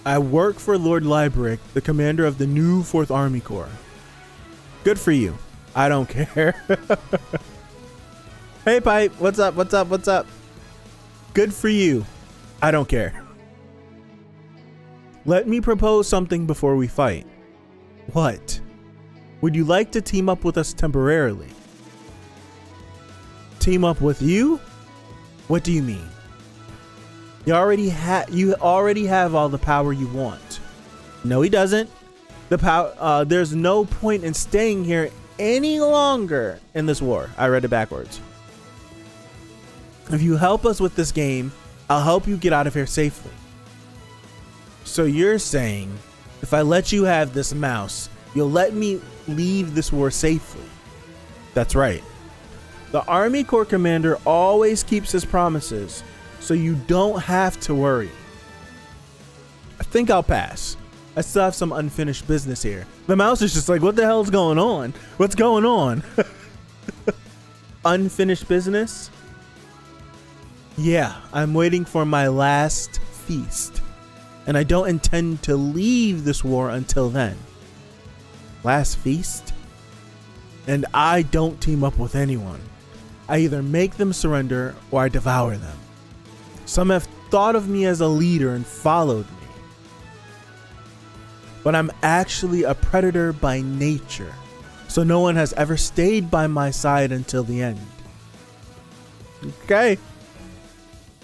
I work for Lord Lieberick, the commander of the new 4th Army Corps. Good for you. I don't care. Hey, Pipe. What's up? What's up? What's up? Good for you. I don't care. Let me propose something before we fight. What? Would you like to team up with us temporarily? Team up with you? What do you mean? You already have all the power you want. No, he doesn't. There's no point in staying here any longer in this war. I read it backwards. If you help us with this game, I'll help you get out of here safely. So you're saying, if I let you have this mouse, You'll let me leave this war safely. That's right. The Army Corps commander always keeps his promises, so you don't have to worry. I think I'll pass. I still have some unfinished business here. The mouse is just like, what the hell's going on? What's going on? Unfinished business? Yeah, I'm waiting for my last feast. And I don't intend to leave this war until then. Last feast? And I don't team up with anyone. I either make them surrender or I devour them. Some have thought of me as a leader and followed me. But I'm actually a predator by nature, so no one has ever stayed by my side until the end. Okay.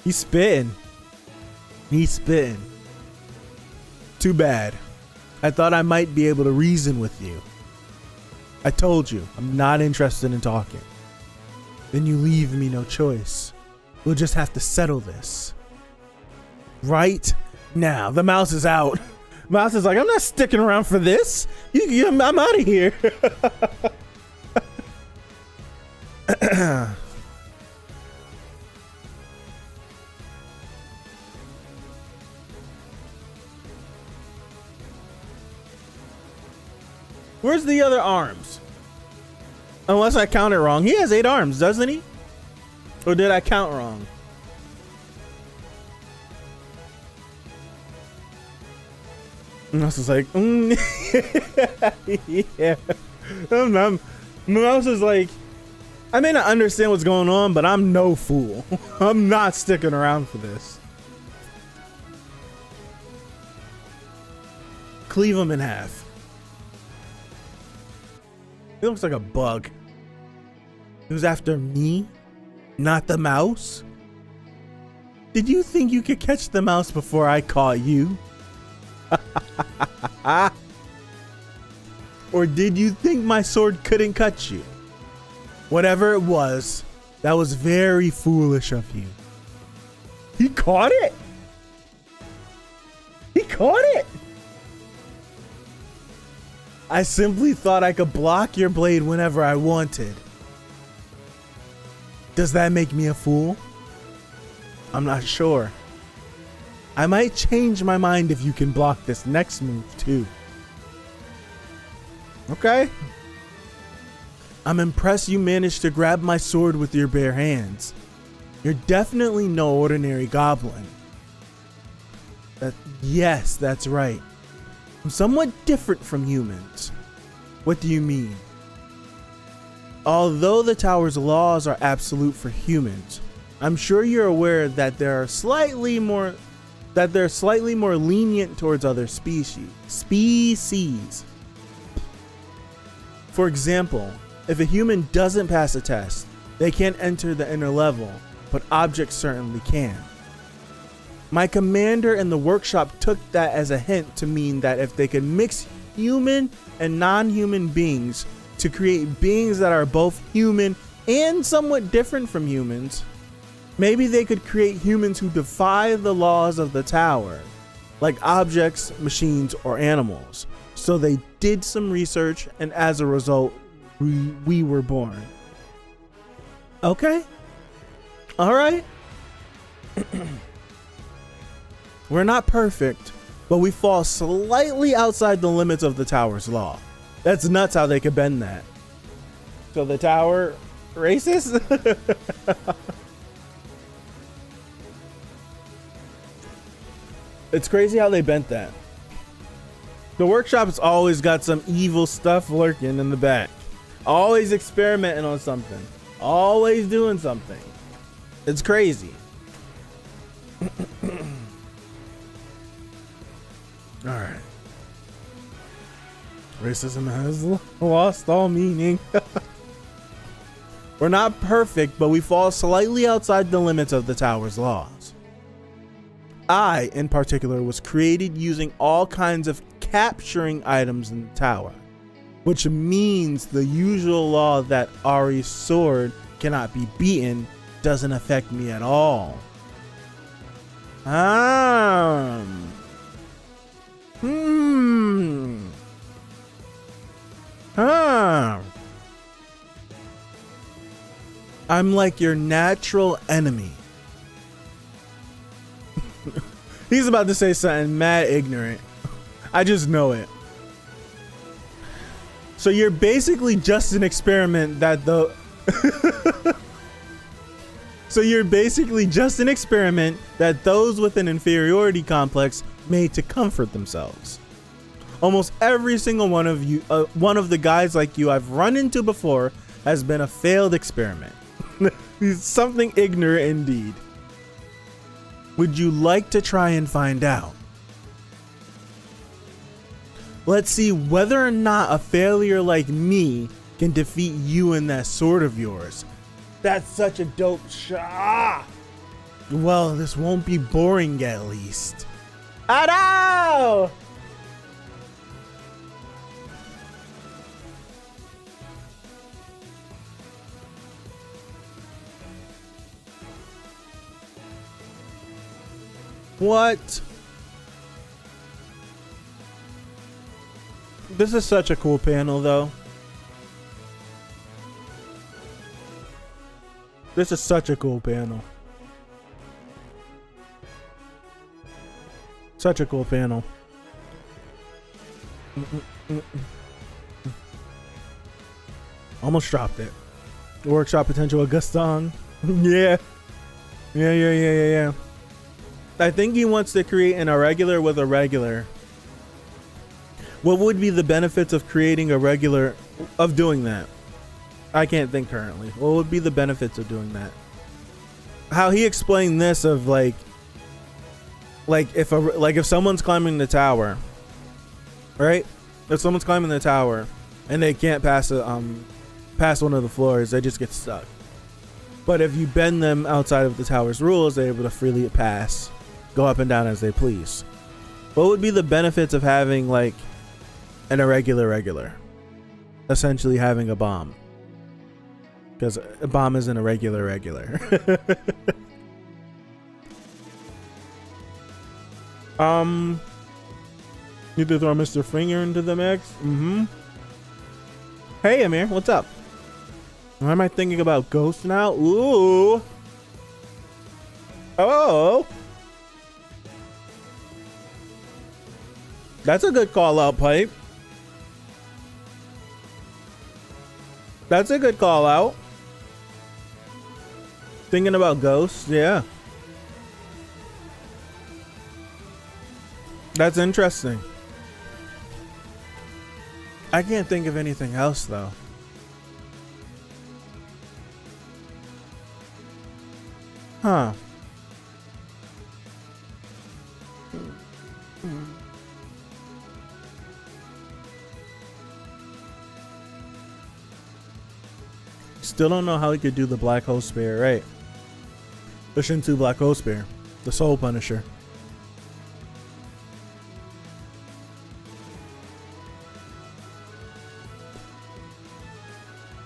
He's spitting. He's spitting. Too bad. I thought I might be able to reason with you. I told you, I'm not interested in talking. Then you leave me no choice. We'll just have to settle this. Right now. The mouse is out. Mouse is like, I'm not sticking around for this. I'm out of here. Where's the other arms? Unless I counted wrong. He has 8 arms, doesn't he? Or did I count wrong? And I was like, yeah. Mouse is like, I may not understand what's going on, but I'm no fool. I'm not sticking around for this. Cleave him in half. He looks like a bug. He was after me, not the mouse. Did you think you could catch the mouse before I caught you? Or did you think my sword couldn't cut you? Whatever it was, that was very foolish of you. He caught it? He caught it? I simply thought I could block your blade whenever I wanted. Does that make me a fool? I'm not sure. I might change my mind if you can block this next move too. Okay. I'm impressed you managed to grab my sword with your bare hands. You're definitely no ordinary goblin. Yes, that's right. I'm somewhat different from humans. What do you mean? Although the tower's laws are absolute for humans, I'm sure you're aware that they're slightly more lenient towards other species. For example, if a human doesn't pass a test, they can't enter the inner level, but objects certainly can. My commander in the workshop took that as a hint to mean that if they could mix human and non-human beings to create beings that are both human and somewhat different from humans, maybe they could create humans who defy the laws of the tower, like objects, machines, or animals. So they did some research, and as a result, we were born. Okay. All right. We're not perfect, but we fall slightly outside the limits of the tower's law. That's nuts how they could bend that. So the tower racist? It's crazy how they bent that. The workshop's always got some evil stuff lurking in the back. Always experimenting on something. Always doing something. It's crazy. Alright. Racism has lost all meaning. We're not perfect, but we fall slightly outside the limits of the tower's laws. I, in particular, was created using all kinds of capturing items in the tower, which means the usual law that Ari's sword cannot be beaten doesn't affect me at all. Huh. I'm like your natural enemy. He's about to say something mad ignorant. I just know it. So you're basically just an experiment that the... So you're basically just an experiment that those with an inferiority complex made to comfort themselves. Almost every single one of you, one of the guys like you I've run into before has been a failed experiment. He's something ignorant indeed. Would you like to try and find out? Let's see whether or not a failure like me can defeat you in that sword of yours. That's such a dope shot. Well, this won't be boring at least. Ado! What? This is such a cool panel, though. This is such a cool panel. Such a cool panel. Almost dropped it. Workshop potential Augustin. Yeah. Yeah. I think he wants to create an irregular with a regular. What would be the benefits of creating a regular, of doing that? I can't think currently. What would be the benefits of doing that? How he explained this of like if someone's climbing the tower, right? If someone's climbing the tower and they can't pass past one of the floors, they just get stuck. But if you bend them outside of the tower's rules, they're able to freely pass, go up and down as they please. What would be the benefits of having like an irregular regular? Essentially having a bomb. Because a bomb isn't a regular. Need to throw Mr. Finger into the mix? Hey Amir, what's up? Why am I thinking about Ghost now? Ooh. Oh. That's a good call out, Pipe. That's a good call out. Thinking about Ghosts, yeah. That's interesting. I can't think of anything else though. Huh. Still don't know how he could do the Black Hole Spear, right? The Shinsu Black Hole Spear. The Soul Punisher.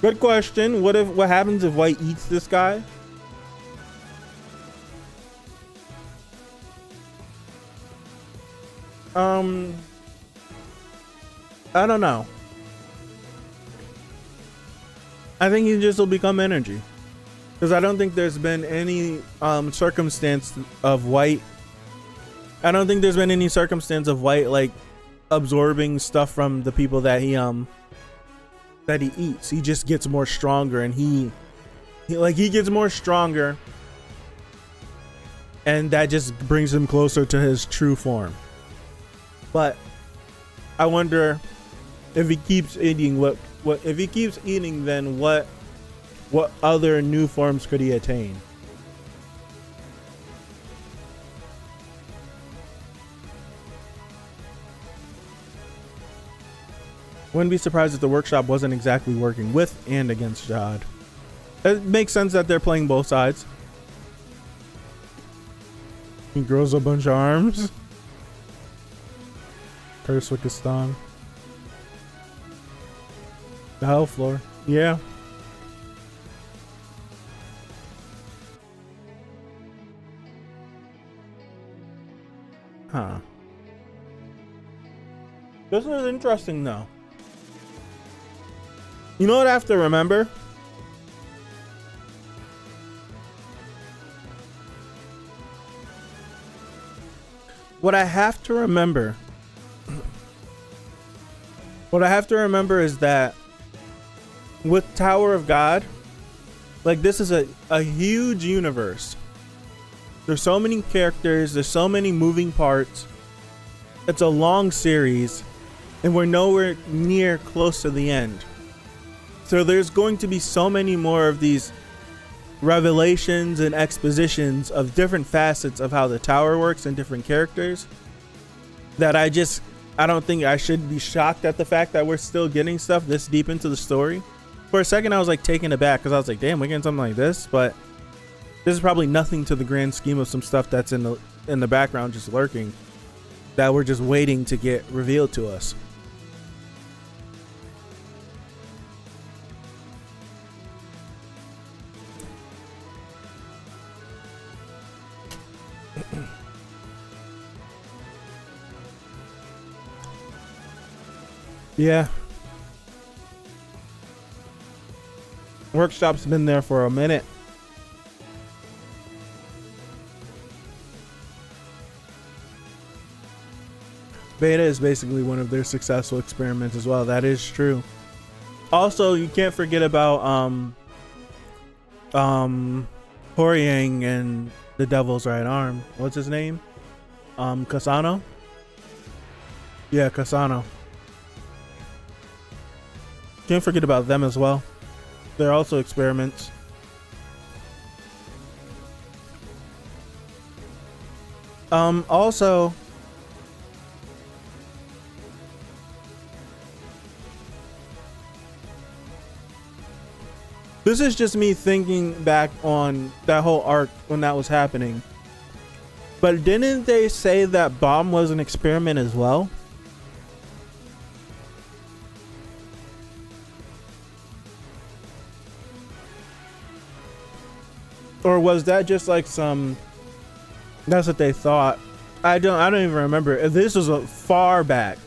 Good question. What happens if White eats this guy? I don't know. I think he just will become energy. Because I don't think there's been any circumstance of White. I don't think there's been any circumstance of White like absorbing stuff from the people that he eats. He just gets more stronger, and he gets more stronger, and that just brings him closer to his true form. But I wonder if he keeps eating what if he keeps eating, then what other new forms could he attain? Wouldn't be surprised if the workshop wasn't exactly working with and against Jad. It makes sense that they're playing both sides. He grows a bunch of arms. Curse Wickistan. The Hell Floor. Yeah. Huh. This is interesting though. You know what I have to remember? What I have to remember is that with Tower of God, like, this is a huge universe. There's so many characters, there's so many moving parts. It's a long series, and we're nowhere near close to the end. So there's going to be so many more of these revelations and expositions of different facets of how the tower works and different characters that I don't think I should be shocked at the fact that we're still getting stuff this deep into the story. For a second I was like taken aback because I was like, damn, we're getting something like this, but this is probably nothing to the grand scheme of some stuff that's in the background just lurking that we're just waiting to get revealed to us. Yeah. Workshop's been there for a minute. Beta is basically one of their successful experiments as well. That is true. Also, you can't forget about Horiang and the Devil's Right Arm. What's his name? Kasano? Yeah, Kasano. Can't forget about them as well. They're also experiments. Also, this is just me thinking back on that whole arc when that was happening. But didn't they say that Bomb was an experiment as well? Or was that just like some, that's what they thought? I don't even remember. If this was a far back.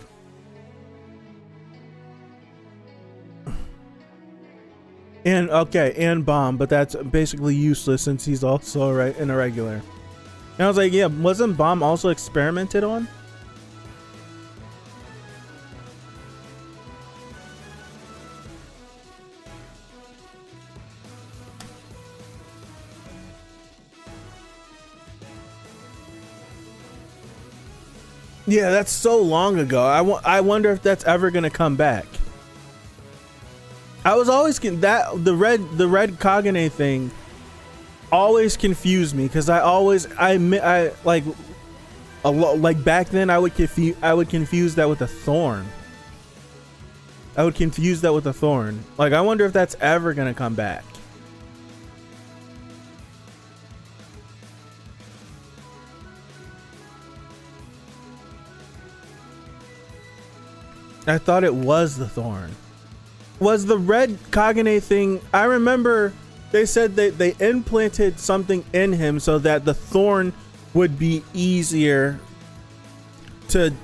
And okay, and Bomb, but that's basically useless since he's also an irregular. And I was like, yeah, wasn't Bomb also experimented on? Yeah, that's so long ago. I wonder if that's ever gonna come back. I was always the red Kagane thing always confused me because I like back then I would confuse that with a thorn. I would confuse that with a thorn. Like, I wonder if that's ever gonna come back. I thought it was the thorn. Was the red Kagane thing? I remember they said that they implanted something in him so that the thorn would be easier to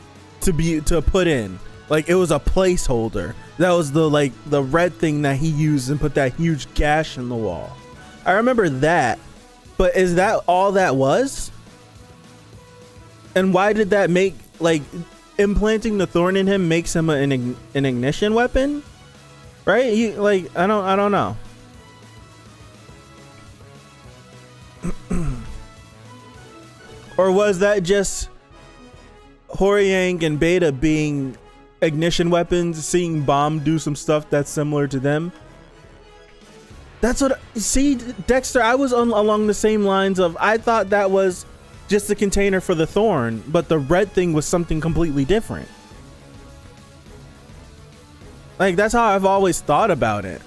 put in. Like, it was a placeholder. That was the red thing that he used and put that huge gash in the wall. I remember that. But is that all that was? And why did that make, like, implanting the thorn in him makes him an ignition weapon, right? I don't know. Or was that just Horiang and Beta being ignition weapons, seeing Bomb do some stuff that's similar to them? That's what, see, Dexter, I was along the same lines of, I thought that was just the container for the thorn, but the red thing was something completely different. Like, that's how I've always thought about it.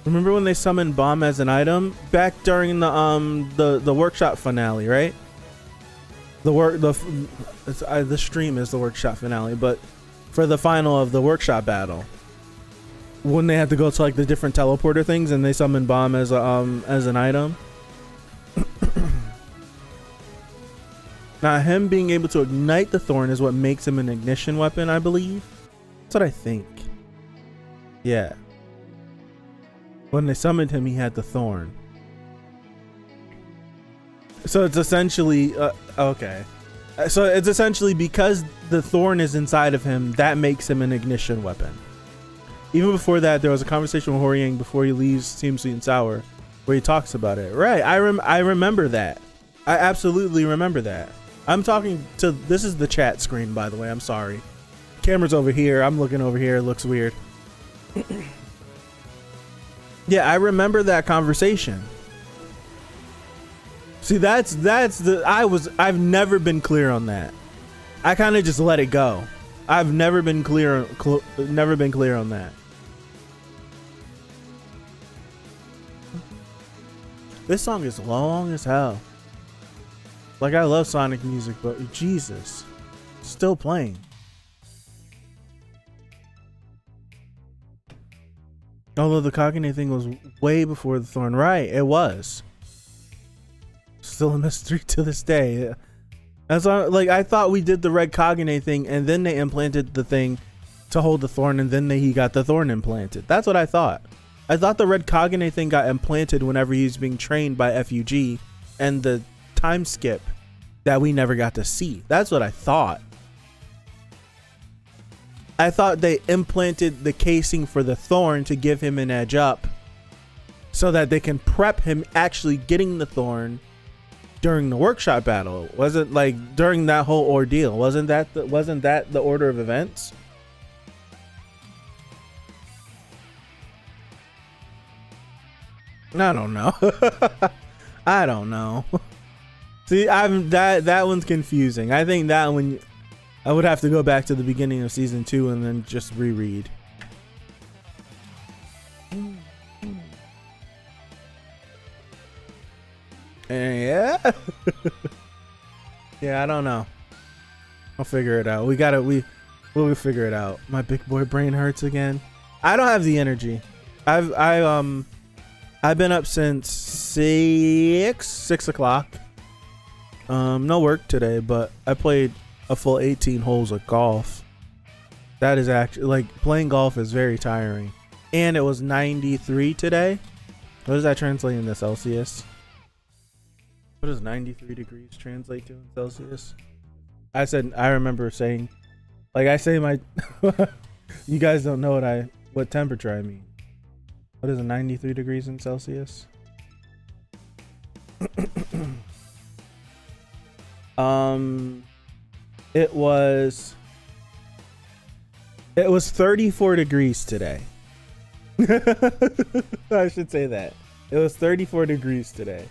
Remember when they summoned Bomb as an item back during the workshop finale, right? The stream is the workshop finale, but for the final of the workshop battle, when they had to go to like the different teleporter things and they summoned Bomb as an item. Now, him being able to ignite the thorn is what makes him an ignition weapon, I believe. That's what I think. Yeah. When they summoned him, he had the thorn. So it's essentially... okay. So it's essentially because the thorn is inside of him, that makes him an ignition weapon. Even before that, there was a conversation with Horiang before he leaves Team Sweet and Sour, where he talks about it. Right, I remember that. I absolutely remember that. I'm talking to... This is the chat screen, by the way. I'm sorry. Camera's over here. I'm looking over here. It looks weird. Yeah, I remember that conversation. See, that's the... I've never been clear on that. I kind of just let it go. I've never been clear on that. This song is long as hell. Like, I love Sonic music, but Jesus, still playing. Although the Kagane thing was way before the Thorn, right? It was. Still a mystery to this day. That's like, I thought we did the red Kagane thing, and then they implanted the thing to hold the Thorn, and then he got the Thorn implanted. That's what I thought. I thought the red Kagane thing got implanted whenever he was being trained by FUG, and the time skip that we never got to see. That's what I thought. I thought they implanted the casing for the Thorn to give him an edge up so that they can prep him actually getting the Thorn during the workshop battle. Wasn't like during that whole ordeal. Wasn't that the order of events? I don't know. I don't know. See, that one's confusing. I think that one I would have to go back to the beginning of season 2 and then just reread. Yeah. Yeah, I don't know. I'll figure it out. We'll figure it out. My big boy brain hurts again. I don't have the energy. I've been up since 6 o'clock. No work today, but I played a full 18 holes of golf. That is actually, like, playing golf is very tiring. And it was 93 today. What does that translate into Celsius? What does 93 degrees translate to in Celsius? I remember saying, like, I say my, you guys don't know what temperature I mean. What is 93 degrees in Celsius? It was 34 degrees today. I should say that. It was 34 degrees today.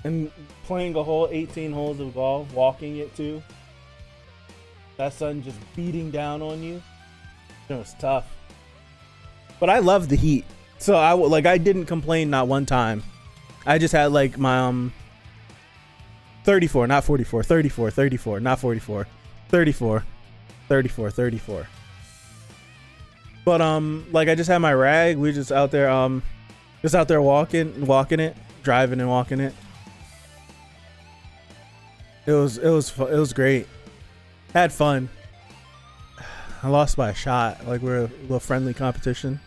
And playing a whole 18 holes of golf, walking it too. That sun just beating down on you. It was tough. But I love the heat. So I didn't complain not one time. I just had like my 34, not 44, 34, not 44, 34. But like I just had my rag. We just out there walking it, driving and walking it. It was great. Had fun. I lost by a shot. Like, we're a little friendly competition.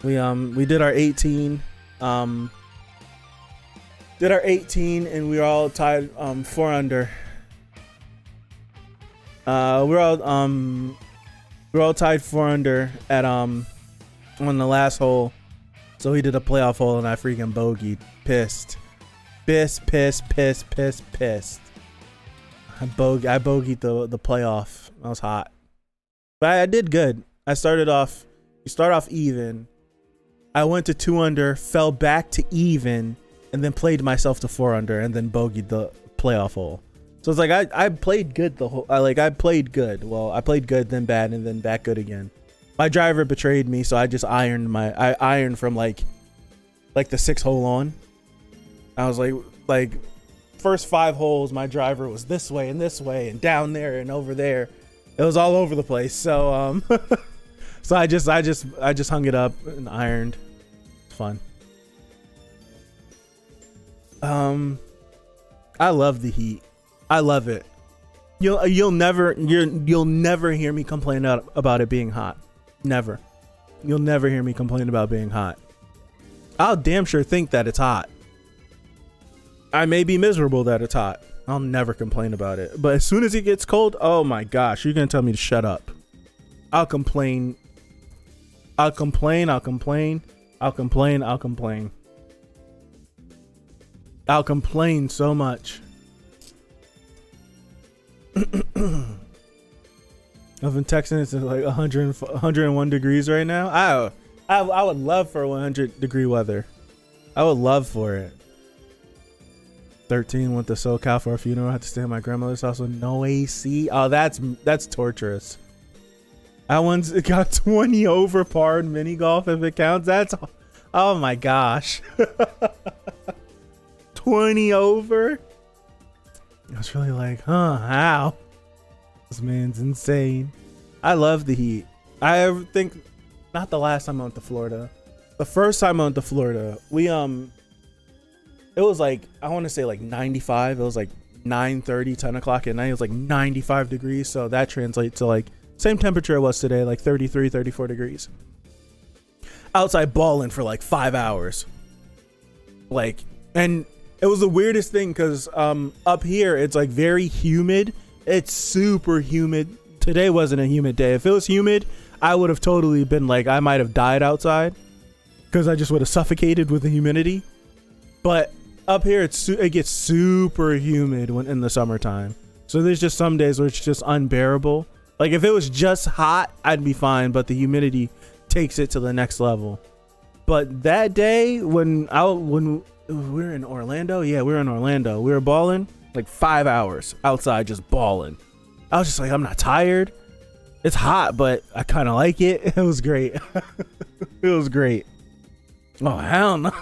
We did our 18. Did our 18 and we were all tied 4 under. We're all tied 4 under at on the last hole. So he did a playoff hole and I freaking bogeyed. Pissed. I bogeyed the playoff. I was hot. But I did good. You start off even. I went to 2 under, fell back to even, and then played myself to 4 under, and then bogeyed the playoff hole. So it's like I played good the whole. I played good. Well, I played good, then bad, and then back good again. My driver betrayed me, so I just ironed I ironed from like the 6th hole on. I was like first 5 holes, my driver was this way and down there and over there. It was all over the place. So so I just hung it up and ironed. It's fun. I love the heat. I love it. You'll never hear me complain about it being hot. Never. You'll never hear me complain about being hot. I'll damn sure think that it's hot. I may be miserable that it's hot. I'll never complain about it. But as soon as it gets cold, oh my gosh, you're gonna tell me to shut up. I'll complain. I'll complain. I'll complain. I'll complain. I'll complain. I'll complain so much. I've been texting. It's like 101 degrees right now. I would love for 100-degree weather. I would love for it. 13 went to SoCal for a funeral. I had to stay at my grandmother's house with no AC. Oh, that's torturous. I once got 20 over par in mini golf if it counts. That's, oh my gosh. 20 over. I was really like, huh, how? This man's insane. I love the heat. I think not the last time I went to Florida. The first time I went to Florida, we it was like, I want to say like 95. It was like 9:30, 10 o'clock at night. It was like 95 degrees. So that translates to like same temperature it was today, like 33, 34 degrees. Outside balling for like 5 hours. Like, and it was the weirdest thing because up here, it's like very humid. It's super humid. Today wasn't a humid day. If it was humid, I would have totally been like, I might have died outside because I just would have suffocated with the humidity. But up here, it gets super humid when in the summertime. So there's just some days where it's just unbearable. Like if it was just hot, I'd be fine, but the humidity takes it to the next level. But that day when we were in Orlando, yeah, we were in Orlando. We were balling like 5 hours outside, just balling. I was just like, I'm not tired. It's hot, but I kind of like it. It was great. It was great. Oh hell no.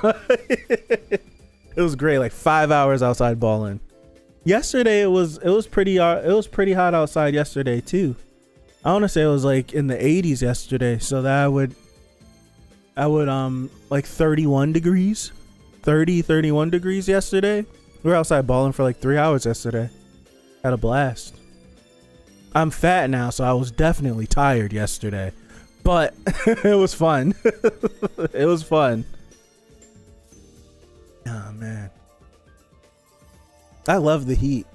It was great. Like 5 hours outside balling. Yesterday it was pretty hot outside yesterday too. I want to say it was like in the 80s yesterday, so that I would like 31 degrees. 31 degrees yesterday. We were outside balling for like 3 hours yesterday. Had a blast. I'm fat now, so I was definitely tired yesterday, but it was fun. It was fun. Oh man, I love the heat.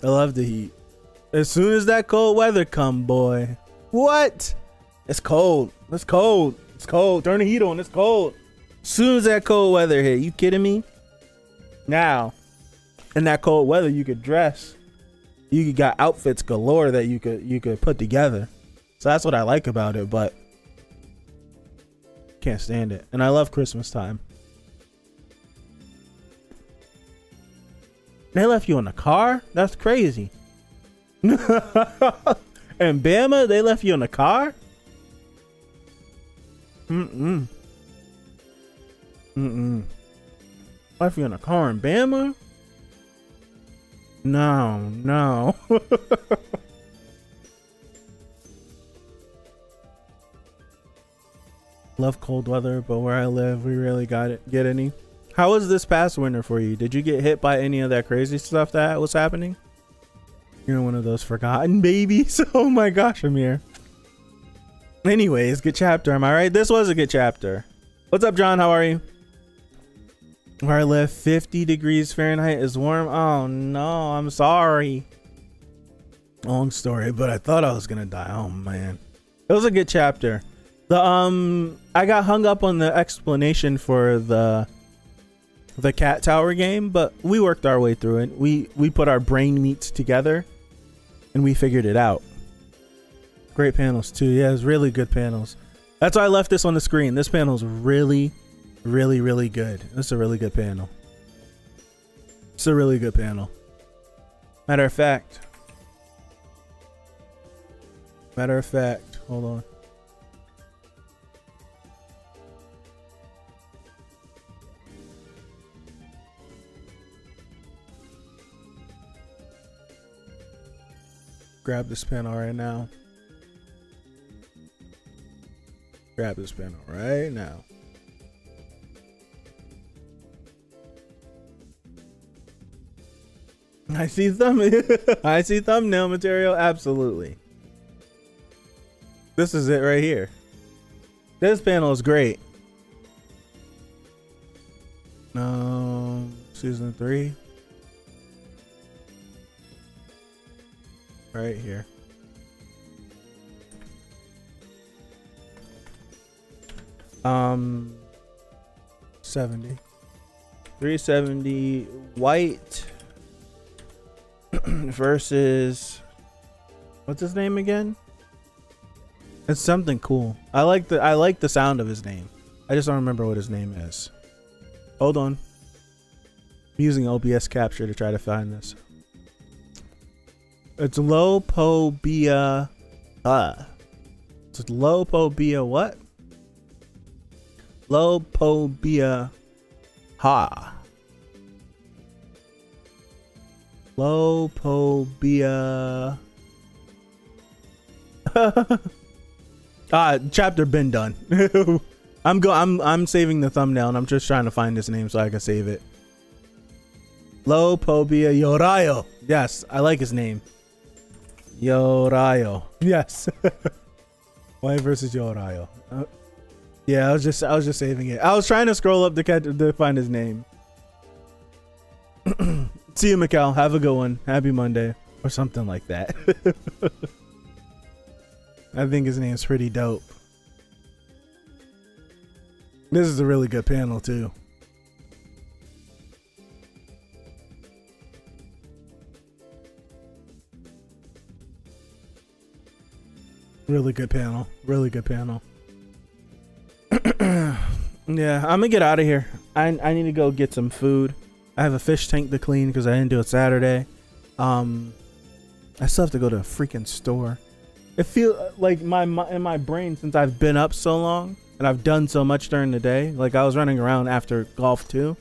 I love the heat. As soon as that cold weather come, boy, what? It's cold. It's cold. It's cold. Turn the heat on. It's cold. As soon as that cold weather hit, you kidding me? Now, in that cold weather, you could dress. You got outfits galore that you could put together. So that's what I like about it, but can't stand it. And I love Christmas time. They left you in the car? That's crazy. And Bama, they left you in the car? Left you in the car in Bama? No. Love cold weather, but where I live, we really get any. How was this past winter for you? Did you get hit by any of that crazy stuff that was happening? You're one of those forgotten babies. Oh my gosh, Amir. Anyways, good chapter. Am I right? This was a good chapter. What's up, John? How are you? Where I live, 50 degrees Fahrenheit is warm. Oh no, I'm sorry. Long story, but I thought I was gonna die. Oh man, it was a good chapter. I got hung up on the explanation for the cat tower game, but we worked our way through it. We put our brain meats together and we figured it out. Great panels too. Yeah, it's really good panels. That's why I left this on the screen. This panel is really good. This is a really good panel. It's a really good panel. Matter of fact, hold on. Grab this panel right now. Grab this panel right now. I see I see thumbnail material. Absolutely. This is it right here. This panel is great. Season 3. Right here. Um, 70. 370 white versus what's his name again? It's something cool. I like the sound of his name. I just don't remember what his name is. Hold on. I'm using OBS capture to try to find this. It's Lopobia. It's Lopobia what? Lopobia ha. Lopobia. Chapter been done. I'm saving the thumbnail and I'm just trying to find his name so I can save it. Lopobia Yorayo. Yes, I like his name. Yorayo. Yes. White versus Yorayo. Yeah, I was just saving it. I was trying to scroll up to find his name. See you, Mikal. Have a good one. Happy Monday. Or something like that. I think his name's pretty dope. This is a really good panel, too. Really good panel. Really good panel. Yeah, I'm gonna get out of here. I need to go get some food. I have a fish tank to clean because I didn't do it Saturday. I still have to go to a freaking store. It feels like in my brain, since I've been up so long and I've done so much during the day, like I was running around after golf too.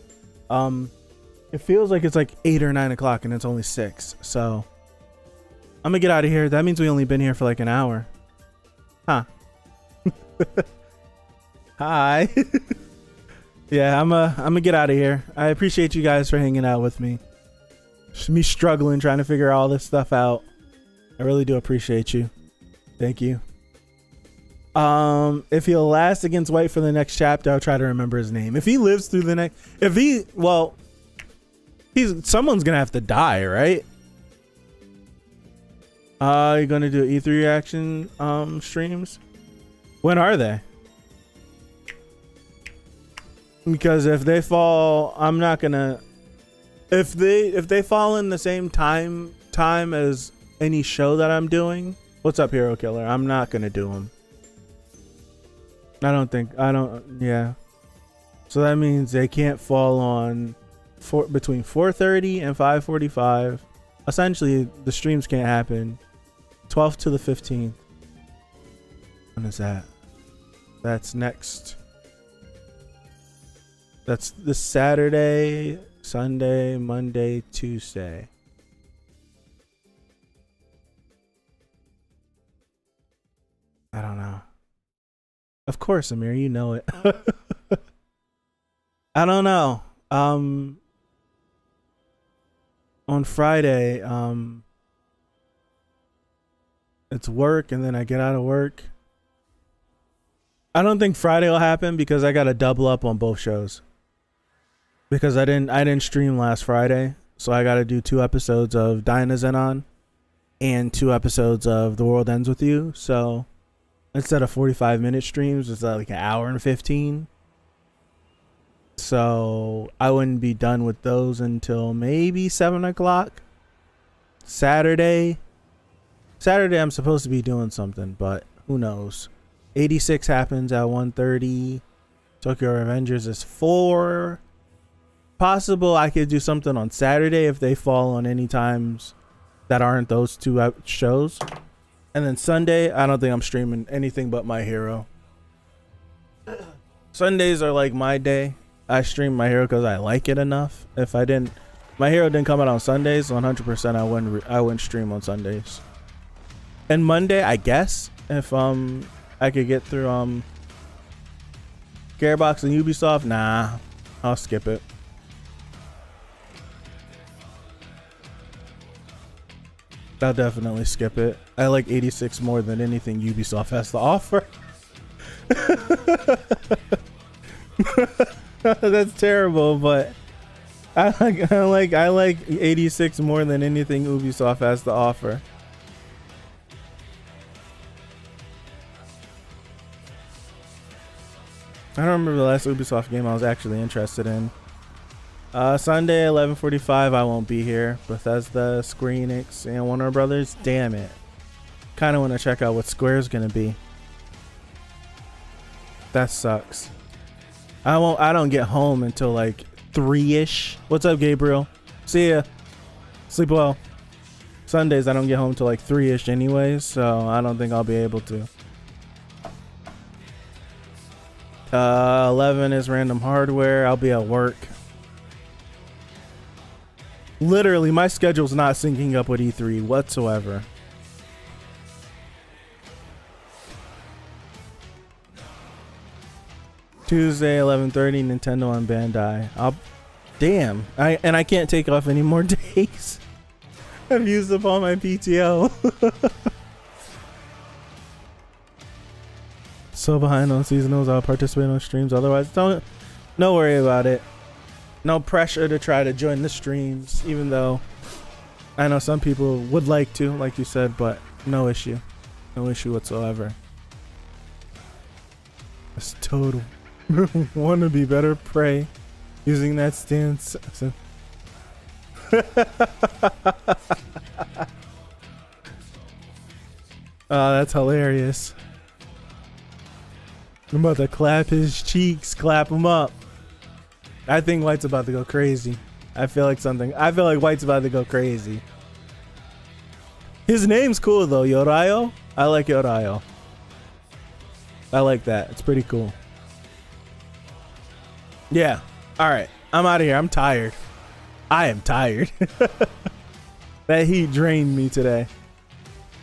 It feels like it's like 8 or 9 o'clock and it's only 6. So I'm gonna get out of here. That means we only been here for like an hour. Huh. Hi. Yeah, I'm gonna get out of here. I appreciate you guys for hanging out with me. Just me struggling trying to figure all this stuff out. I really do appreciate you. Thank you. If he'll last against White for the next chapter, I'll try to remember his name. If he lives through the next, someone's gonna have to die, right? You're gonna do E3 reaction streams? When are they? Because if they fall, I'm not gonna. If they fall in the same time as any show that I'm doing, what's up, Hero Killer? I'm not gonna do them. Yeah. So that means they can't fall on between 4:30 and 5:45. Essentially, the streams can't happen. 12th to the 15th. When is that? That's next. That's this Saturday, Sunday, Monday, Tuesday. I don't know. Of course, Amir, you know it. I don't know. On Friday, it's work and then I get out of work. I don't think Friday will happen because I got to double up on both shows. Because I didn't stream last Friday, so I got to do 2 episodes of Dynazenon and 2 episodes of The World Ends With You. So instead of 45-minute streams, it's like an hour and 15. So I wouldn't be done with those until maybe 7 o'clock. Saturday, I'm supposed to be doing something, but who knows? 86 happens at 1:30. Tokyo Revengers is 4. Possible I could do something on Saturday if they fall on any times that aren't those 2 shows. And then Sunday, I don't think I'm streaming anything but My Hero. Sundays are like my day. I stream My Hero because I like it enough. If My Hero didn't come out on Sundays, 100% I wouldn't stream on Sundays. And Monday, I guess, if I could get through Gearbox and Ubisoft, nah, I'll skip it. I'll definitely skip it. I like 86 more than anything Ubisoft has to offer. That's terrible, but I like 86 more than anything Ubisoft has to offer. I don't remember the last Ubisoft game I was actually interested in. Sunday 11:45 I won't be here. Bethesda, Square Enix, and Warner Brothers. Damn it. Kind of want to check out what Square's gonna be. That sucks. I don't get home until like 3-ish. What's up, Gabriel? See ya. Sleep well. Sundays I don't get home till like 3-ish anyways, so I don't think I'll be able to. 11 is random hardware. I'll be at work. Literally, my schedule's not syncing up with E3 whatsoever. Tuesday, 11:30, Nintendo and Bandai. Damn. I can't take off any more days. I've used up all my PTO. So behind on seasonals. I'll participate on streams. Otherwise, don't worry about it. No pressure to try to join the streams, even though I know some people would like to, like you said, but no issue. No issue whatsoever. It's total. Want to be better? Pray. Using that stance. So. Oh, that's hilarious. I'm about to clap his cheeks, clap him up. I think White's about to go crazy. I feel like White's about to go crazy. His name's cool though, Yorayo. I like Yorayo. I like that. It's pretty cool. Yeah. All right. I'm out of here. I'm tired. I am tired. That heat drained me today.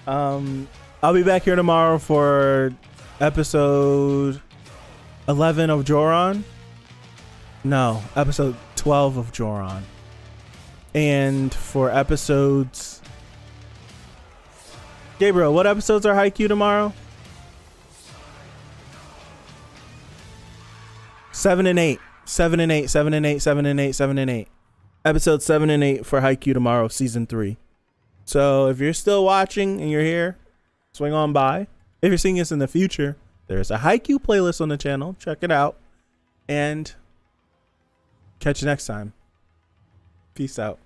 I'll be back here tomorrow for episode 11 of Joron. No, episode 12 of Joron. And for episodes... Gabriel, what episodes are Haikyuu tomorrow? 7 and 8. 7 and 8, 7 and 8, 7 and 8, 7 and 8. Episode 7 and 8 for Haikyuu tomorrow, season 3. So if you're still watching and you're here, swing on by. If you're seeing us in the future, there's a Haikyuu playlist on the channel. Check it out. And catch you next time. Peace out.